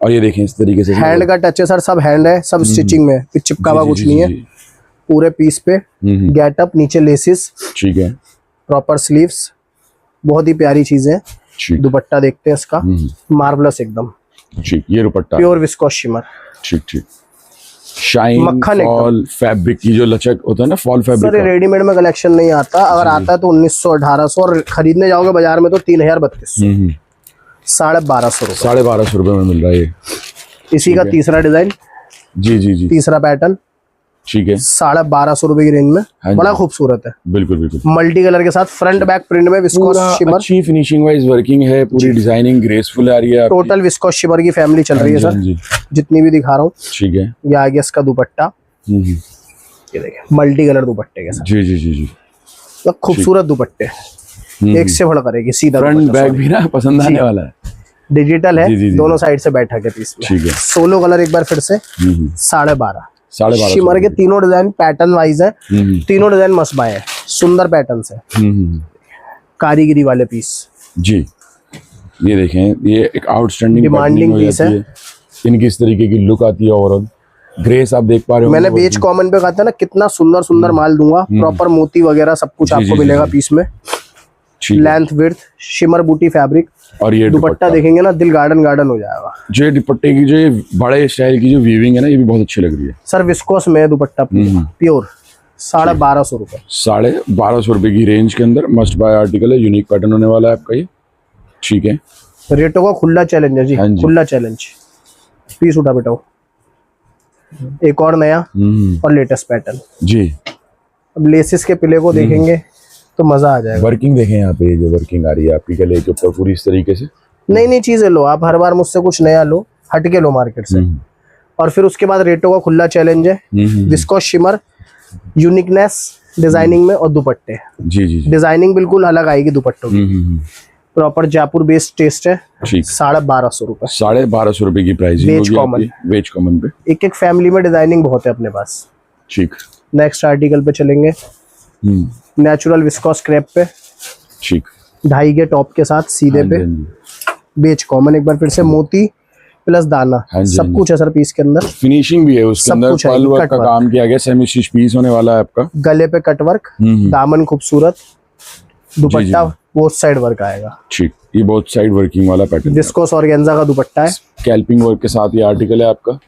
और ये देखें इस तरीके से हैंड का टच है सर, सब हैंड है, सब स्टिचिंग में, कुछ चिपका हुआ कुछ नहीं है। पूरे पीस पे गेटअप, नीचे लेसिस, ठीक है, प्रॉपर स्लीव्स, बहुत ही प्यारी चीजें। दुपट्टा देखते हैं इसका, मार्वलस एकदम, ठीक। ये दुपट्टा प्योर विस्को शिमर, ठीक ठीक। शाइन मक्खन फॉल फैब्रिक की जो लचक होता है ना, फॉल फैब्रिक। सर रेडीमेड में कलेक्शन नहीं आता, अगर आता है तो 1900 1800, और खरीदने जाओगे बाजार में तो 3000 3200। 1250 रुपए। 1250 रुपए में मिल रहा है ये। इसी का तीसरा डिजाइन, जी जी जी, तीसरा पैटर्न, ठीक है, 1250 रुपए की रेंज में, बड़ा खूबसूरत है। बिल्कुल बिल्कुल, मल्टी कलर के साथ फ्रंट बैक प्रिंट में विस्को शिमर, अच्छी फिनिशिंग वाइज वर्किंग है, पूरी डिजाइनिंग ग्रेसफुल आ रही है। टोटल विस्को शिमर की फैमिली चल रही है सर, जितनी भी दिखा रहा हूँ। ठीक है, ये आ गया इसका दुपट्टा, ये देखिए मल्टी कलर दुपट्टे के साथ। जी जी जी जी, तो खूबसूरत दुपट्टे, एक से बढ़ करेगी। सीधा फ्रंट बैक भी ना पसंद आने वाला है, डिजिटल है, दोनों साइड से बैठा के पीस में। ठीक है, सोलो कलर एक बार फिर से 1250। 1250 शिमर के तीनों डिजाइन पैटर्न वाइज है, तीनों डिजाइन मस्त बाय है, सुंदर पैटर्न है, कारीगरी वाले पीस। जी, ये देखें, ये एक आउटस्टैंडिंग डिमांडिंग पीस है। इनकी इस तरीके की लुक आती है ओवरऑल। ग्रेस आप देख पा रहे हो, मैंने बेच कॉमन पे कहा था ना, कितना सुंदर सुंदर माल दूंगा, प्रॉपर मोती वगैरह सब कुछ आपको मिलेगा पीस में। लेंथ विड्थ, शिमर बूटी फैब्रिक, और ये दुपट्टा देखेंगे ना, दिल गार्डन गार्डन हो जाएगा। जो दुपट्टे की जो बड़े स्टाइल की जो वीविंग है ना, ये भी बहुत अच्छी लग रही है सर। विस्कोस में दुपट्टा प्योर, 1250 रुपए। 1250 रुपए की रेंज के अंदर मस्ट बाय आर्टिकल है, यूनिक पैटर्न होने वाला है आपका ये। ठीक है, रेटों का खुला चैलेंज है जी, खुला चैलेंज। पीस उठा बेटा, एक और नया और लेटेस्ट पैटर्न जी। अब लेसिस के पिले को देखेंगे तो मजा आ जाएगा। वर्किंग देखें यहाँ पे, ये जो वर्किंग आ रही है आपकी गले के ऊपर पूरी इस तरीके से। नई नई चीजें लो आप, हर बार मुझसे कुछ नया लो, हटके लो मार्केट से। और फिर उसके बाद रेटों का खुला चैलेंज है, विस्को शिमर, यूनिकनेस डिजाइनिंग में, और दुपट्टे जी जी, डिजाइनिंग बिल्कुल अलग आएगी दुपट्टों की। प्रॉपर जयपुर बेस्ड टेस्ट है। 1250 रुपए। 1250 रुपए की प्राइस होगी वेज कॉमन पे। एक एक फैमिली में डिजाइनिंग बहुत है अपने पास। ठीक, नेक्स्ट आर्टिकल पे चलेंगे, नेचुरल विस्कोस क्रैप पे, ठीक, 2.5 के टॉप के साथ सीधे पे, बेच कॉमन। एक बार फिर से मोती प्लस दाना, सब कुछ है सर पीस के अंदर। फिनिशिंग भी है उसके अंदर, पल वर्क का काम किया गया, सेमी स्टिच पीस होने वाला है आपका। गले पे कटवर्क, दामन खूबसूरत, दुपट्टा बोथ साइड वर्क आएगा। ठीक, ये बोथ साइड वर्किंग वाला पैटर्न, विस्कोस ऑर्गेन्जा का दुपट्टा है, स्कैल्पिंग वर्क के साथ ये आर्टिकल है आपका।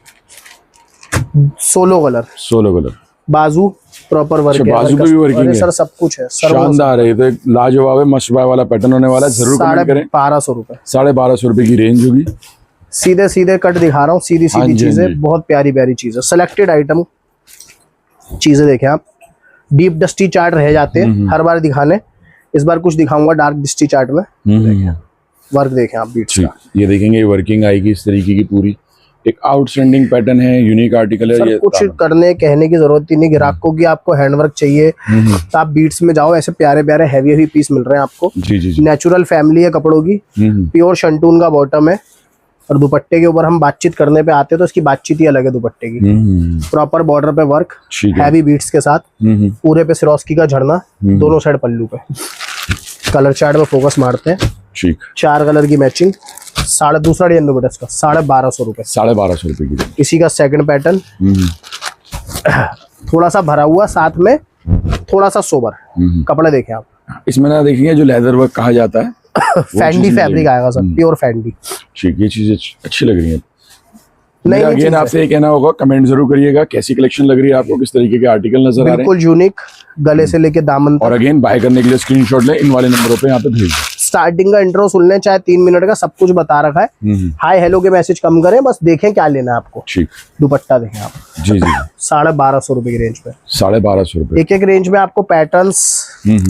सोलो कलर, बाजू प्रॉपर वर्क है, बाजू पे भी वर्किंग है सर, सब कुछ है, शानदार है। तो लाजवाब है, मस्ट बाय वाला पैटर्न होने वाला है, जरूर कमेंट करें। 1250 रुपए, 1250 रुपए की रेंज होगी। सीधे सीधे कट दिखा रहा हूँ, सीधी सीधी चीजें, बहुत प्यारी प्यारी चीजें, सिलेक्टेड आइटम चीजें देखें आप। डीप डस्टी चार्ट रह जाते हैं हर बार दिखाने, इस बार कुछ दिखाऊंगा डार्क डस्टी चार्ट में। वर्क देखें आप बीट्स का, ये देखेंगे वर्किंग आएगी इस तरीके की पूरी। एक आउटस्टैंडिंग पैटर्न है, यूनिक आर्टिकल है। ये कुछ करने कहने की जरूरत ही नहीं, ग्राहकों की आपको हैंडवर्क चाहिए तो आप बीट्स में जाओ, ऐसे प्यारे प्यारे हैवी हैवी पीस मिल रहे हैं आपको। जी जी, नेचुरल फैमिली है कपड़ों की, प्योर शंटून का बॉटम है, और दुपट्टे के ऊपर हम बातचीत करने पे आते हैं तो इसकी बातचीत ही अलग है दुपट्टे की। प्रॉपर बॉर्डर पे वर्क, हैवी बीट्स के साथ, पूरे पे सिरोस्की का झरना, दोनों साइड पल्लू पे। कलर चार्ट में फोकस मारते हैं, ठीक, 4 कलर की मैचिंग। दूसरा डिजाइन दुपट्टा इसका 1250 रुपए। 1250 रुपए की। इसी का सेकंड पैटर्न, थोड़ा सा भरा हुआ, साथ में थोड़ा सा सोबर कपड़े देखें आप। इसमें ना देखिए जो लेदर वर्क कहा जाता है फैंडी फैब्रिक आएगा सर, प्योर फैंडी। ठीक, ये चीजें अच्छी लग रही हैं। नई अगेन चीज़ आपसे ये कहना होगा, कमेंट जरूर करिएगा कैसी कलेक्शन लग रही है आपको, किस तरीके के आर्टिकल नजर आ रहे हैं। बिल्कुल यूनिक, गले से लेके दामन और तक। अगेन बाय करने के लिए स्क्रीनशॉट लें, इन वाले नंबरों पे यहाँ पे भेज दें। स्टार्टिंग का इंट्रो सुन लें, चाहे 3 मिनट का, सब कुछ बता रखा है। हाय हेलो के मैसेज कम करें, बस देखें क्या लेना है आपको। ठीक, दुपट्टा देखें आप। जी जी 1250 रुपए की रेंज पे। 1250 रुपए। एक एक रेंज में आपको पैटर्न्स,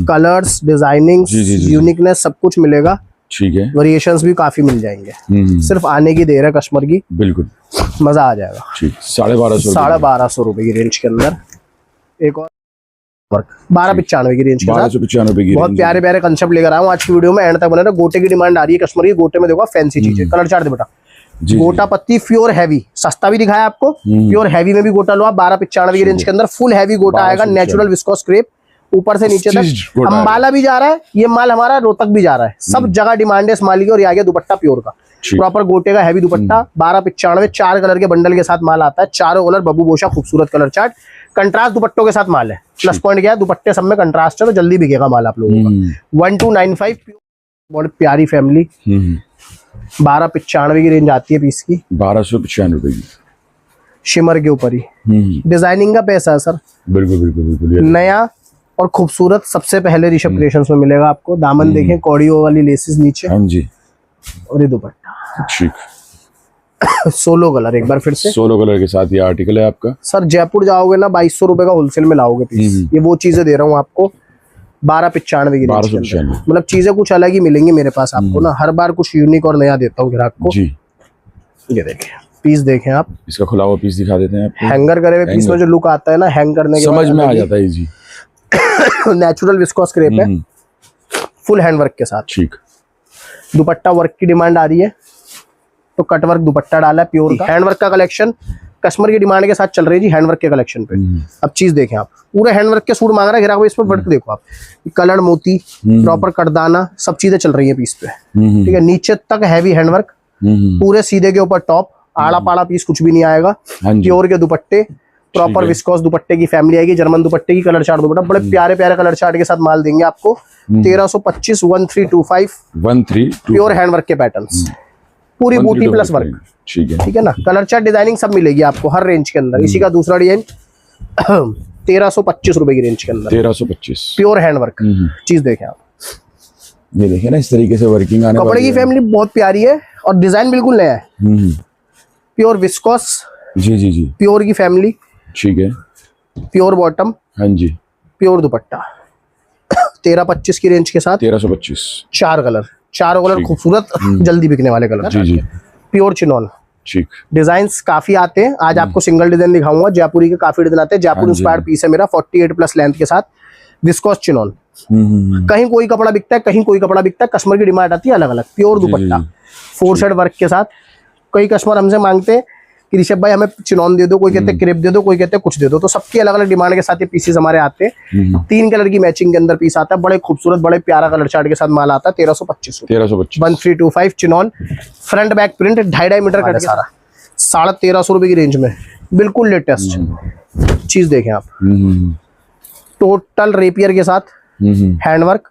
कलर्स, डिजाइनिंग, यूनिकनेस सब कुछ मिलेगा। ठीक है, वेरिएशंस भी काफी मिल जाएंगे। सिर्फ आने की देर है कस्टमर की, बिल्कुल मजा आ जाएगा। ठीक, 1250 1250 रुपए की रेंज के अंदर एक और 1295 की रेंज के साथ 1295 की बहुत रेंज। प्यारे प्यारे कंसेप्ट लेकर आया हूँ आज की वीडियो में। एंड तक बने रहो। गोटे की डिमांड आ रही है कस्टमर की, गोटे में देखो फैंसी चीजें, कलर चार्ट दे बेटा। गोटा पत्ती प्योर हैवी, सस्ता भी दिखाया आपको, प्योर हैवी में भी गोटा लो आप। 1295 की रेंज के अंदर फुल हैवी गोटा आएगा, नेचुरल विस्कोस क्रेप, ऊपर से नीचे तक। अंबाला भी जा रहा है ये माल, हमारा रोहतक भी जा रहा है, सब जगह डिमांड है इस माल की। और ये आ गया दुपट्टा प्योर का, प्रॉपर गोटे का हैवी दुपट्टा। 1295, 4 कलर के बंडल के साथ माल आता है, चारों कलर बबू बोशा, खूबसूरत कलर चार्ट, कंट्रास्ट दुपट्टों के साथ माल है। प्लस पॉइंट क्या है, दुपट्टे सब में कंट्रास्ट है, तो जल्दी बिकेगा माल आप लोगों का। 1295 बहुत प्यारी फैमिली। 1295 की रेंज आती है पीस की, 1295 रुपए की, शिमर के ऊपर ही। डिजाइनिंग का पैसा है सर, बिल्कुल बिल्कुल बिल्कुल, नया और खूबसूरत। सबसे पहले ऋषभ क्रिएशंस में मिलेगा आपको। दामन देखें, कौड़ियों वाली लेसेस नीचे, हाँ जी, और ये दुपट्टा ठीक। सोलो कलर, एक बार फिर से सोलो कलर के साथ ये आर्टिकल है आपका। सर जयपुर जाओगे ना 2200 रुपए का होलसेल में लाओगे पीस। ये वो चीजें दे रहा हूँ आपको 1295 की रेंज के अंदर। मतलब चीजें कुछ अलग ही मिलेंगी मेरे पास आपको ना, हर बार कुछ यूनिक और नया देता हूँ ग्राहक को जी। ये देखें पीस, देखें आप, इसका खुला हुआ पीस दिखा देते हैं आपको। हैंगर करे हुए पीस में जो लुक आता है ना, हैंग करने के समझ में आ जाता है जी। नेचुरल विस्कोस क्रेप है, फुल हैंडवर्क के साथ। ठीक, दुपट्टा वर्क की डिमांड आ रही है तो कटवर्क दुपट्टा डाला है प्योर का। हैंडवर्क का कलेक्शन कस्टमर की डिमांड के साथ चल रही है जी, हैंडवर्क के कलेक्शन पे। अब चीज देखें आप, पूरे हैंडवर्क के सूट मांग रहा है ग्राहक, इस पर वर्क देखो आप, कलर मोती, प्रॉपर कटदाना, सब चीजें चल रही है पीस पे। ठीक है, नीचे तक हैवी हैंडवर्क, पूरे सीधे के ऊपर टॉप, आड़ा पाड़ा पीस कुछ भी नहीं आएगा। प्योर के दुपट्टे, प्रॉपर विस्कोस दुपट्टे की फैमिली आएगी, जर्मन दुपट्टे की, कलर चार्ट दुपट्टा, बड़े प्यारे प्यारे कलर चार्ट के साथ माल देंगे आपको। 1325, 1325 प्योर हैंडवर्क के पैटर्न्स, पूरी बूटी प्लस वर्क। ठीक है, ठीक है ना, कलर चार्ट डिजाइनिंग सब मिलेगी आपको हर रेंज के अंदर। इसी का दूसरा डिजाइन 1325 रुपए की रेंज के अंदर, 1325 प्योर हैंडवर्क। चीज देखें आप, ये देखें ना, इस तरीके से वर्किंग आने कपड़े की फैमिली बहुत प्यारी है और डिजाइन बिल्कुल नया है। प्योर विस्कोस, जी जी जी, प्योर की फैमिली, ठीक है, प्योर बॉटम, हाँ जी, प्योर दुपट्टा। 1325 की रेंज के साथ 1325, 4 कलर, चारों कलर खूबसूरत, जल्दी बिकने वाले कलर। जी जी, प्योर चिनॉन। ठीक, डिजाइन्स काफी आते हैं, आज आपको सिंगल डिजाइन दिखाऊंगा। जयपुरी के काफी डिजाइन आते हैं, जयपुर इंस्पायर्ड पीस है मेरा, 48 प्लस लेंथ के साथ, विस्कोस चिनॉन। कहीं कोई कपड़ा बिकता है, कहीं कोई कपड़ा बिकता है, कस्टमर की डिमांड आती है अलग अलग। प्योर दुपट्टा, 4 साइड वर्क के साथ। कई कस्टमर हमसे मांगते हैं कि ऋषभ भाई हमें चिनॉन दे दो, कोई कहते हैं क्रेप दे दो, कोई कहते हैं कुछ दे दो, तो सबकी अलग अलग डिमांड के साथ ये पीसेस हमारे आते हैं। 3 कलर की मैचिंग के अंदर पीस आता है, बड़े खूबसूरत, बड़े प्यारा कलर चार्ट के साथ माल आता है। 1325 1325 chinon, front back print, 2.5 metre cut सारा, 1350 रुपए की रेंज में, बिल्कुल लेटेस्ट चीज देखें आप। टोटल रेपियर के साथ हैंडवर्क,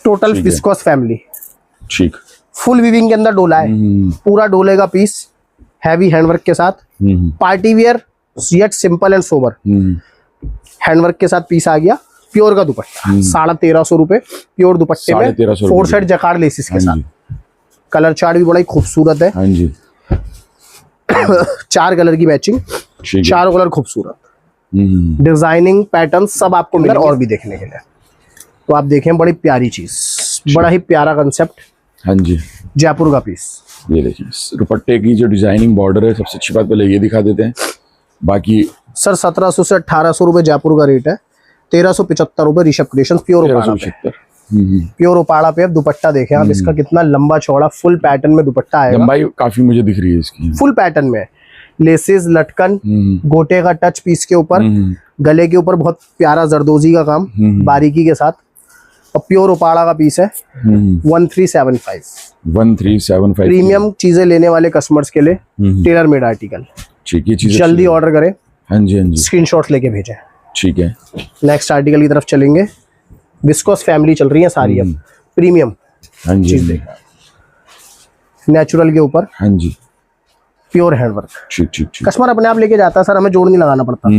टोटल विस्कोस फैमिली, ठीक, फुल वीविंग के अंदर डोला है, पूरा डोले का पीस, हैवी हैंडवर्क के साथ, party wear yet simple and sober, handwork के साथ पीस आ गया। प्योर का दुपट्टा 1350 रुपए, प्योर दुपट्टे में 4 साइड जकार्ड लेसिस के साथ। कलर चार्ट भी बड़ा ही खूबसूरत है, हाँ जी, 4 कलर की मैचिंग, चारों कलर खूबसूरत, डिजाइनिंग पैटर्न सब आपको मिलेगा और भी देखने के लिए। तो आप देखें, बड़ी प्यारी चीज, बड़ा ही प्यारा कंसेप्ट, हाँ जी, जयपुर का पीस। ये देखिए दुपट्टे की जो डिजाइनिंग बॉर्डर है, सबसे अच्छी बात पहले ये दिखा देते हैं। बाकी सर 1700 से 1800 रुपए जयपुर का रेट है, 1375 रुपए ऋषभ क्रिएशंस प्योर प्योर ओपाड़ा पे। अब दुपट्टा देखें आप, इसका कितना लंबा चौड़ा फुल पैटर्न में दुपट्टा आएगा, लंबाई काफी मुझे दिख रही है इसकी, फुल पैटर्न में, लेसेस, लटकन, गोटे का टच पीस के ऊपर, गले के ऊपर बहुत प्यारा जरदोजी का काम बारीकी के साथ, और प्योर ओपाड़ा का पीस है। 1375 प्रीमियम चीजें लेने वाले कस्टमर्स के लिए टेलर मेड आर्टिकल। ठीक, ये चीज जल्दी ऑर्डर करें, हाँ जी, हाँ जी, स्क्रीनशॉट लेके भेजें। ठीक है, नेक्स्ट आर्टिकल की तरफ चलेंगे। विस्कोस फैमिली चल रही है सारी अब, प्रीमियम हाँ जी, चीज देखा, नेचुरल के ऊपर, हाँ जी, प्योर हैंडवर्क। ठीक ठीक ठीक। कस्टमर अपने आप लेके जाता है सर, हमें जोड़ नहीं लगाना पड़ता।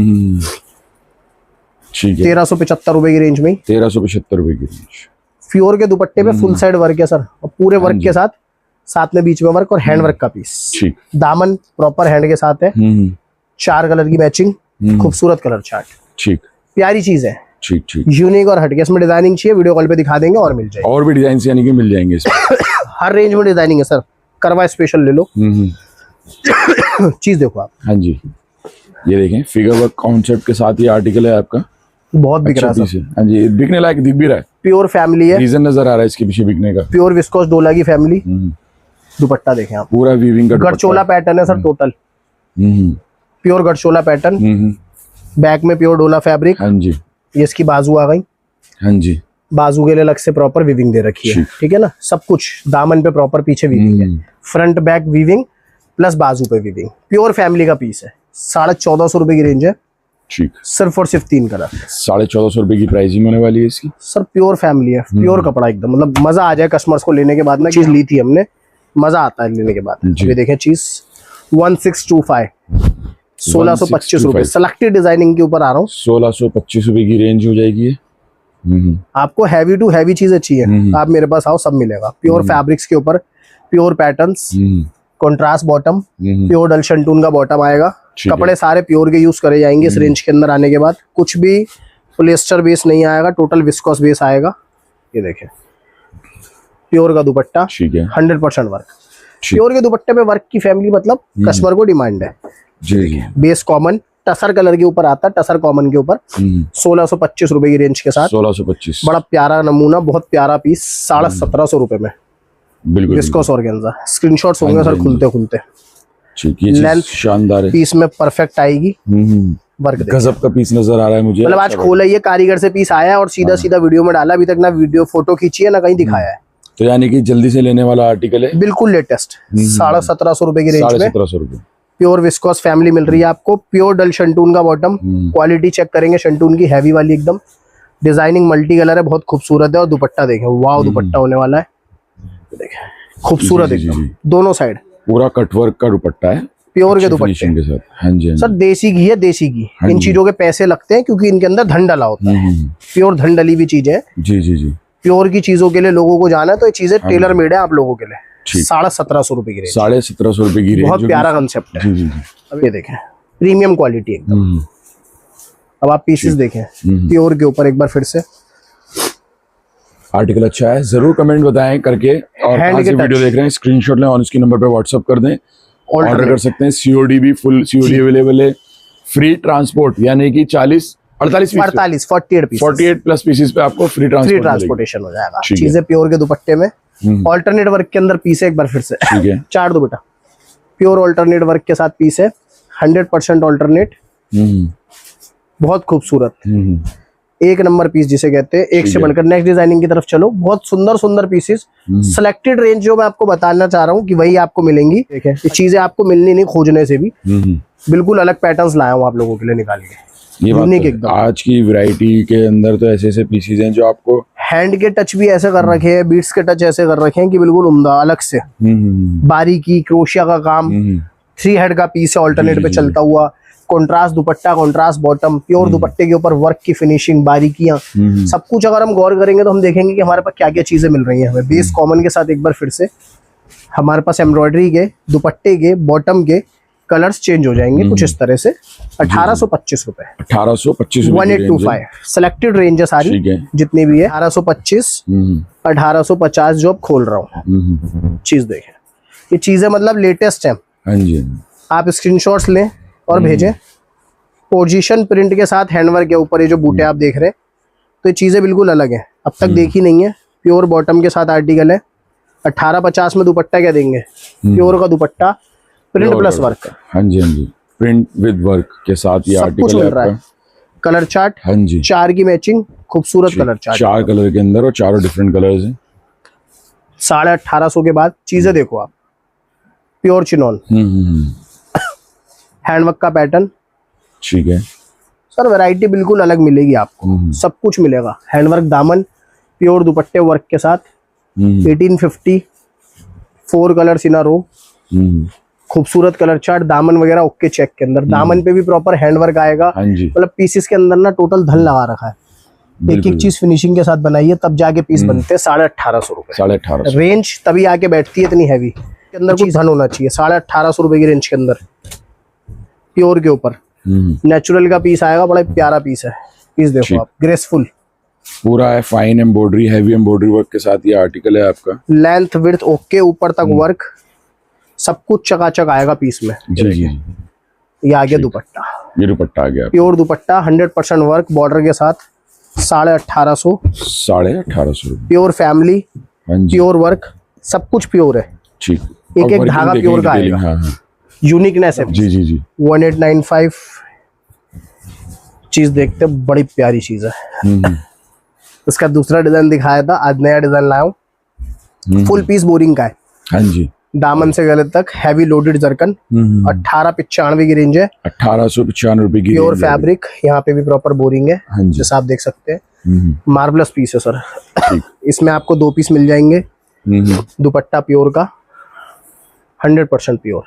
ठीक है। 1375 रुपए की रेंज में 1375 रुपए की रेंज। प्योर के दुपट्टे पे फुल साइड वर्क है सर, और पूरे वर्क के साथ में बीच में वर्क और हैंड वर्क का पीस। ठीक। दामन प्रॉपर हैंड के साथ है। 4 कलर की मैचिंग, खूबसूरत कलर चार्ट। ठीक। प्यारी चीज है। ठीक ठीक। यूनिक और हटके। इसमें डिजाइनिंग चाहिए वीडियो कॉल पे दिखा देंगे और मिल जाएगी। और भी डिजाइन यानी कि मिल जाएंगे इसमें। हर रेंज में डिजाइनिंग है सर, करवा स्पेशल ले लो। चीज देखो आप। हाँ जी, ये देखें फिगर वर्क कॉन्सेप्ट के साथ ये आर्टिकल है आपका। बहुत बिक रहा है अच्छा सर। हाँ जी, बिकने लायक दिख भी रहा है। प्योर फैमिली है। रीजन नजर आ रहा है इसके पीछे बिकने का। प्योर विस्कोस डोला की फैमिली। दुपट्टा देखें आप, पूरा वीविंग का गढ़चोला पैटर्न है sir total. Pure gharchola pattern. Back में प्योर डोला फैब्रिक। हाँ जी। ये इसकी बाजू आ गई। हाँ जी। बाजू के लिए अलग से प्रॉपर वीविंग दे रखी है। ठीक है ना, सब कुछ दामन पे प्रॉपर पीछे वीविंग है, फ्रंट बैक वीविंग प्लस बाजू पे वीविंग। प्योर फैमिली का पीस है। 1450 रुपए की रेंज है। ठीक। सिर्फ और सिर्फ 3 कलर। 1450 रुपए की प्राइसिंग होने वाली है इसकी। सर प्योर फैमिली है, प्योर कपड़ा एकदम, मतलब मजा आ जाए कस्टमर्स को लेने के बाद ना। चीज ली थी हमने, मजा आता है लेने के बाद। ये देखें चीज 1625 1625 रुपए। सेलेक्टेड डिजाइनिंग के ऊपर आ रहा हूँ। 1625 रुपए की रेंज हो जाएगी ये। आपको हैवी टू हैवी चीजें चाहिए, आप मेरे पास आओ, सब मिलेगा। प्योर फैब्रिक्स के ऊपर pure patterns, contrast bottom, pure dull shantoon का बॉटम आएगा। कपड़े सारे प्योर के यूज करे जाएंगे इस रेंज के अंदर आने के बाद। कुछ भी पॉलिएस्टर बेस नहीं आएगा, टोटल विस्कोस बेस आएगा। ये देखें प्योर का दुपट्टा। ठीक है। 100% वर्क। प्योर के दुपट्टे पे वर्क की फैमिली, मतलब कस्टमर को डिमांड है। जी। बेस कॉमन टसर कलर के ऊपर आता है, टसर कॉमन के ऊपर 1625 रुपए की रेंज के साथ। 1625। बड़ा प्यारा नमूना, बहुत प्यारा पीस। 1750 रुपए में बिल्कुल विस्कोस ऑर्गेन्जा। स्क्रीनशॉट्स होंगे सर खुलते खुलते। लेंथ शानदार है। पीस में परफेक्ट आएगी। वर्क गजब का पीस नजर आ रहा है मुझे। मतलब आज खोला ये कारीगर से पीस आया और सीधा सीधा वीडियो में डाला। अभी तक ना वीडियो फोटो खींची है ना कहीं दिखाया है। तो यानी कि जल्दी से लेने वाला आर्टिकल है। बिल्कुल लेटेस्ट। 1750 रुपए की रेंज में 1750 रुपए। प्योर विस्कोस फैमिली मिल रही है आपको। प्योर डल शंटून का बॉटम। क्वालिटी चेक करेंगे शंटून की, हैवी वाली एकदम। डिजाइनिंग मल्टी कलर है, बहुत खूबसूरत है। और दुपट्टा देखें, वाव दुपट्टा होने वाला है। देखें खूबसूरत एकदम, दोनों साइड पूरा कटवर्क का दुपट्टा है प्योर के दुपट्टे के साथ। हाँ जी। सर देसी घी है, देसी घी। इन चीजों के पैसे लगते हैं क्योंकि इनके अंदर धन डला होता है। प्योर धन डली हुई चीजें। जी जी जी। प्योर की चीजों के लिए लोगों को जाना है, तो ये चीजें टेलर मेड है आप लोगों के लिए। 1750 रुपए की रेंज। 1750 रुपए की रेंज। बहुत प्यारा कंसेप्ट है। जी जी जी। अब ये देखें प्रीमियम क्वालिटी एकदम। अब आप पीसेस देखें प्योर के ऊपर एक बार फिर से। आर्टिकल अच्छा है, जरूर कमेंट बताएं करके। और कहां से वीडियो देख रहे हैं स्क्रीनशॉट लें और इसके नंबर पे व्हाट्सएप कर दें। ऑर्डर कर सकते हैं। सीओडी भी फुल सीओडी अवेलेबल है। फ्री ट्रांसपोर्ट यानी कि 48 प्लस पीसेस पे आपको फ्री ट्रांसपोर्टेशन हो जाएगा। चीजें प्योर के दुपट्टे में। ऑल्टरनेट वर्क के अंदर पीस है एक बार फिर से। ठीक है। 4 दुपट्टा प्योर ऑल्टरनेट वर्क के साथ पीस है। 100% ऑल्टरनेट। बहुत खूबसूरत एक नंबर पीस जिसे कहते हैं। एक से बढ़कर नेक्स्ट डिजाइनिंग की तरफ चलो। बहुत सुंदर सुंदर पीसेस। सिलेक्टेड रेंज जो मैं आपको बताना चाह रहा हूँ कि वही आपको मिलेंगी। ठीक है, ये चीजें आपको मिलनी नहीं खोजने से भी। बिल्कुल अलग पैटर्न्स लाया हूँ आप लोगों के लिए निकाल के। ये यूनिक एकदम। आज की वैरायटी के अंदर तो ऐसे ऐसे पीसेस हैं जो आपको हैंड के टच भी ऐसे कर रखे हैं, बीट्स के टच ऐसे कर रखे हैं कि बिल्कुल उम्दा अलग से। बारीकी क्रोशिया का काम। 3 हेड का पीस है, ऑल्टरनेट पे चलता हुआ। कॉन्ट्रास्ट दुपट्टा, कॉन्ट्रास्ट बॉटम, प्योर दुपट्टे के ऊपर वर्क की फिनिशिंग, बारीकियां, सब कुछ अगर हम गौर करेंगे तो हम देखेंगे कि हमारे पास क्या क्या चीजें मिल रही हैं हमें। बेस कॉमन के साथ एक बार फिर से हमारे पास एम्ब्रॉयडरी के, दुपट्टे के, बॉटम के कलर्स चेंज हो जाएंगे कुछ इस तरह से। 1825 रुपए। 1825 1825 सिलेक्टेड रेंज है सारी जितनी भी है। 1825 1850 जो अब खोल रहा हूँ। चीज देखें, ये चीजें मतलब लेटेस्ट है। हाँ जी। आप स्क्रीनशॉट्स लें और भेजें। पोजीशन प्रिंट के साथ हैंडवर्क के ऊपर ये जो बूटे आप देख रहे हैं, तो ये चीजें बिल्कुल अलग हैं, अब तक देखी नहीं है। प्योर बॉटम के साथ आर्टिकल है। 1850 में दुपट्टा क्या देंगे? प्योर का दुपट्टा, प्रिंट प्लस वर्क। हाँ जी हाँ जी, प्रिंट विद वर्क के साथ ये आर्टिकल है आपका। कलर चार्ट, हाँ जी, 4 की मैचिंग, खूबसूरत कलर चार्ट, 4 कलर के अंदर और 4 डिफरेंट कलर्स हैं। 1850 के बाद चीजें देखो आप। प्योर चिनॉन, हैंडवर्क का पैटर्न। ठीक है सर, वैरायटी बिल्कुल अलग मिलेगी आपको, सब कुछ मिलेगा। हैंडवर्क दामन, प्योर दुपट्टे वर्क के साथ। 1850, 4 कलर्स इन अ रो, खूबसूरत कलर चार्ट, दामन वगैरह ओके चेक के अंदर, दामन पे भी प्रॉपर हैंडवर्क आएगा। हाँ जी, मतलब पीसेस के अंदर ना टोटल धन लगा रखा है, एक बिल्कुल। एक चीज फिनिशिंग के साथ बनाई है, तब जाके पीस बनते हैं। 1850 रुपए 1850 रेंज तभी आके बैठती है इतनी हैवी के अंदर, कुछ धन होना चाहिए। 1850 रुपए की रेंज के अंदर प्योर के ऊपर नेचुरल का पीस आएगा, बड़ा प्यारा पीस है। पीस देखो आप, ग्रेसफुल पूरा है, fine embroidery, heavy embroidery work के साथ ये आर्टिकल है आपका। लेंथ विड्थ ओके, ऊपर तक वर्क, सब कुछ चकाचक आएगा पीस में। जी जी, ये आ गया दुपट्टा, ये दुपट्टा आ गया प्योर दुपट्टा 100% वर्क बॉर्डर के साथ, 1850। 1850 रुपये। प्योर फैमिली, हाँ जी, प्योर वर्क, सब कुछ प्योर है। ठीक, एक और एक working धागा देखेंगे प्योर का detailing, आएगा। हाँ हाँ, यूनिकनेस है। जी जी जी, 1895 चीज देखते, बड़ी प्यारी चीज है। इसका दूसरा डिजाइन दिखाया था, आज नया डिजाइन लाया हूँ। फुल पीस बोरिंग का है, हाँ जी, दामन से गले तक हैवी लोडेड जरकन। 1895 की रेंज है, 1895 रुपए की प्योर range है। फैब्रिक, यहाँ पे भी प्रॉपर बोरिंग है, हाँ जी, जैसा आप देख सकते हैं। हम्म, मार्वलस पीस है सर। ठीक, इसमें आपको 2 पीस मिल जाएंगे। दुपट्टा प्योर का 100% प्योर,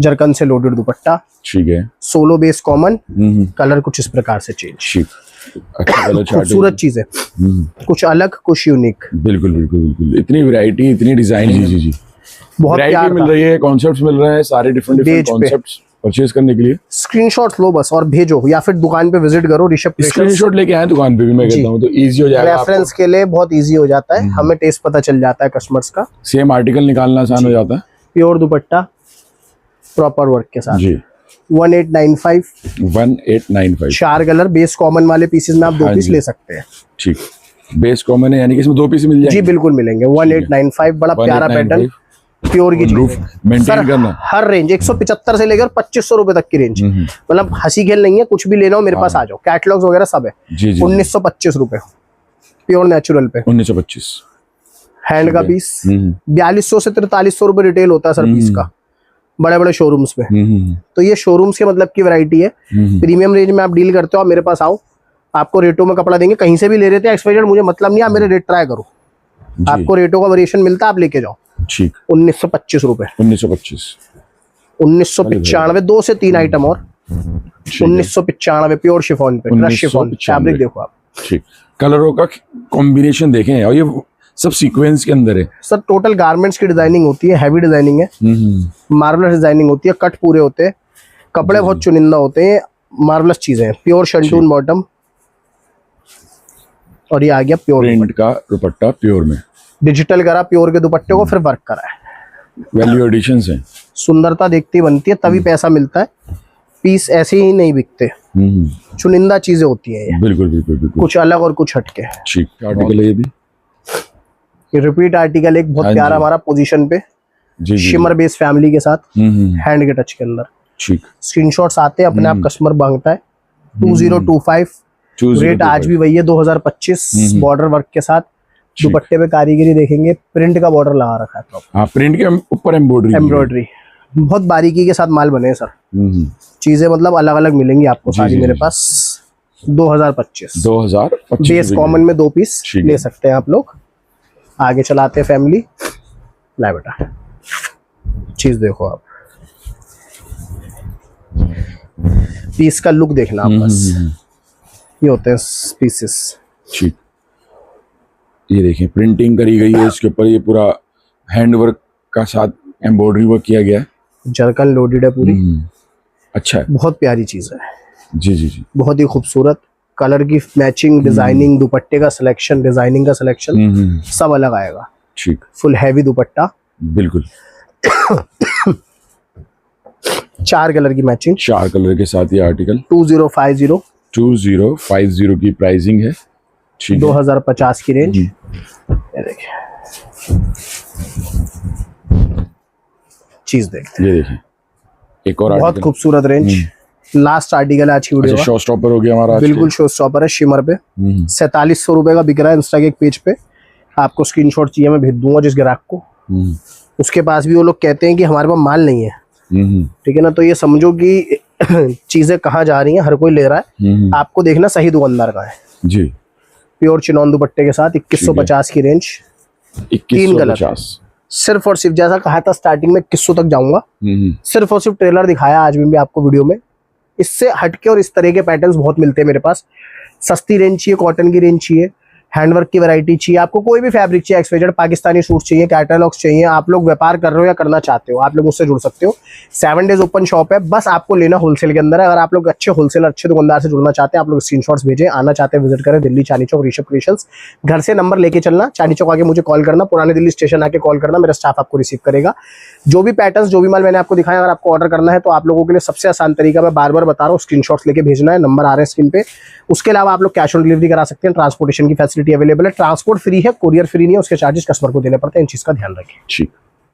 जरकन से लोडेड दुपट्टा, ठीक है, सोलो बेस कॉमन, कलर कुछ इस प्रकार से चेंज। ठीक, अच्छा कलर चार्ट, खूबसूरत चीज है, कुछ अलग कुछ यूनिक, बिल्कुल बिल्कुल बिल्कुल, इतनी वैरायटी, इतनी डिजाइन, जी जी जी, बहुत वैरायटी प्यार मिल का। रही है, कॉन्सेप्ट्स मिल रहे हैं सारे डिफरेंट डिफरेंट Page पे। कॉन्सेप्ट्स परचेज करने के लिए। स्क्रीनशॉट लो बस और भेजो, या फिर दुकान पे विजिट करो, ऋषभ स्क्रीनशॉट लेके आए दुकान पे भी, मैं कहता हूँ तो इजी हो जाएगा, रेफरेंस के लिए बहुत इजी हो जाता है, हमें टेस्ट पता चल जाता है कस्टमर्स का। सेम आर्टिकल निकालना आसान हो जाता है। प्योर दुपट्टा प्रॉपर वर्क के साथ, जी, 1895। 1895, 4 कलर बेस कॉमन वाले पीसेस में आप 2 हाँ पीस जी। ले सकते हैं। ठीक, बेस कॉमन है, यानी कि इसमें 2 पीस मिल जी जाएंगे। बिल्कुल मिलेंगे। 1895 बड़ा प्यारा पैटर्न, प्योर की रूफ चीज है। मेंटेन सर, करना, हर रेंज 175 से लेकर 2500 रुपए तक की रेंज, मतलब हंसी खेल नहीं है, कुछ भी लेना हो मेरे पास आ जाओ, कैटलॉग्स वगैरह सब है। जी जी, 1925 रुपए प्योर नेचुरल पे, 1925, हैंड का पीस 4200 से 4300 रुपए रिटेल होता है सर पीस का, बड़े बड़े शोरूम्स में। तो ये शोरूम्स के मतलब की वैरायटी है। प्रीमियम रेंज में आप डील करते हो, आप मेरे पास आओ, आपको रेटों में कपड़ा देंगे। कहीं से भी ले रहे थे XYZ, मुझे मतलब नहीं, आप मेरे रेट ट्राई करो, आपको रेटों का वेरिएशन मिलता है, आप लेके जाओ। ठीक, 1925 रुपए, 1925, 1995 2 से 3 आइटम और 1995 प्योर शिफॉन पे, क्रश शिफॉन 1995 फैब्रिक देखो आप। ठीक, कलरों का कॉम्बिनेशन देखें, और ये सब सीक्वेंस के अंदर है। सर टोटल गारमेंट्स की डिजाइनिंग होती है, हैवी डिजाइनिंग है, मार्वलस डिजाइनिंग होती है, कट पूरे होते हैं, कपड़े बहुत चुनिंदा होते हैं, मार्वलस चीजें हैं। प्योर शंटून बॉटम, और ये आ गया प्योर प्रिंट का दुपट्टा प्योर में, डिजिटल करा प्योर के दुपट्टे को, फिर वर्क करा है। वैल्यू एडिशंस हैं। सुंदरता देखती बनती है, तभी पैसा मिलता है। पीस ऐसे ही नहीं बिकते, चुनिंदा चीजें होती है ये, बिल्कुल बिल्कुल बिल्कुल, कुछ अलग और कुछ हटके। ठीक आर्टिकल है ये भी, ये रिपीट आर्टिकल एक बहुत हाँ प्यारा जी। हमारा पोजीशन पे, जी जी, शिमर बेस फैमिली के साथ, हैंड के टच के अंदर। ठीक, स्क्रीनशॉट्स आते हैं अपने आप, कस्टमर मांगता है। 2025 रेट आज भी वही है, 2025 बॉर्डर वर्क के साथ। दुपट्टे पे कारीगरी देखेंगे, प्रिंट का बॉर्डर लगा रखा है प्रॉपर, हाँ, प्रिंट के ऊपर एम्ब्रॉयडरी, बहुत बारीकी के साथ माल बने हैं सर। चीजें मतलब अलग अलग मिलेंगी आपको सारी मेरे पास। 2025 2025 बेस कॉमन में 2 पीस ठीक है। ले सकते हैं आप लोग। आगे चलाते हैं फैमिली, ला बेटा चीज देखो आप, पीस का लुक देखना आप बस। ये होते हैं पीसेस, ठीक, ये देखें प्रिंटिंग करी गई है इसके ऊपर, ये पूरा हैंड वर्क का साथ एम्ब्रॉयडरी वर्क किया गया है। जरकन लोडेड है पूरी, अच्छा है, बहुत प्यारी चीज है, जी जी जी, बहुत ही खूबसूरत। कलर की मैचिंग, डिजाइनिंग, दुपट्टे का सिलेक्शन, डिजाइनिंग का सिलेक्शन सब अलग आएगा। ठीक, फुल हैवी दुपट्टा, बिल्कुल 4 कलर की मैचिंग, 4 कलर के साथ ये आर्टिकल 2050 2050 की प्राइसिंग है। ठीक है, 2050 की रेंज। ये देखिए चीज देखते ये देखें एक और हैं, बहुत आर्टिकल, खूबसूरत रेंज। लास्ट आर्टिकल है आज की वीडियो अच्छा का, शो स्टॉपर हो गया हमारा आज बिल्कुल शो स्टॉपर है, शिमर पे। 4700 रुपए का बिक रहा है इंस्टा के एक पेज पे। आपको स्क्रीनशॉट चाहिए मैं भेज दूंगा जिस ग्राहक को, उसके पास भी वो लोग कहते हैं कि हमारे पास माल नहीं है, ठीक है ना। तो ये समझो कि चीजें कहाँ जा रही हैं, हर कोई ले रहा है, आपको देखना सही दुकानदार का है। जी, प्योर चिनॉन दुपट्टे के साथ 2150 की रेंज, 2150 सिर्फ और सिर्फ जैसा कहा था स्टार्टिंग में किस्सों तक जाऊंगा, सिर्फ और सिर्फ ट्रेलर दिखाया आज भी आपको वीडियो में। इससे हटके और इस तरह के पैटर्न्स बहुत मिलते हैं मेरे पास। सस्ती रेंज चाहिए, कॉटन की रेंज चाहिए, हैंडवर्क की वैरायटी चाहिए, आपको कोई भी फैब्रिक चाहिए, एक्सपेक्टेड पाकिस्तानी सूट चाहिए, कैटलॉग्स चाहिए, आप लोग व्यापार कर रहे हो या करना चाहते हो, आप लोग मुझसे जुड़ सकते हो। 7 डेज ओपन शॉप है, बस आपको लेना होलसेल के अंदर है। अगर आप लोग अच्छे होलसेलर, अच्छे दुकानदार से जुड़ना चाहते हैं, आप लोग स्क्रीनशॉट्स भेजें। आना चाहते हैं विजिट करें दिल्ली चांदनी चौक ऋषभ क्रिएशंस। घर से नंबर लेके चलना, चांदनी चौक आके मुझे कॉल करना, पुराने दिल्ली स्टेशन आके कॉल करना, मेरा स्टाफ आपको रिसीव करेगा। जो भी पैटर्न्स, जो भी माल मैंने आपको दिखाया, अगर आपको ऑर्डर करना है तो आप लोगों के लिए सबसे आसान तरीका मैं बार बार बता रहा हूँ, स्क्रीनशॉट्स लेके भेजना है, नंबर आ रहे हैं स्क्रीन पे। उसके अलावा आप लोग कैश ऑन डिलीवरी करा सकते हैं, ट्रांसपोर्टेशन की फैसिलिटी अवेलेबल है। ट्रांसपोर्ट फ्री है, कोरियर फ्री नहीं है, उसके चार्जेस कस्टमर को देने पड़ते हैं, इन चीज़ का ध्यान रखें। ठीक।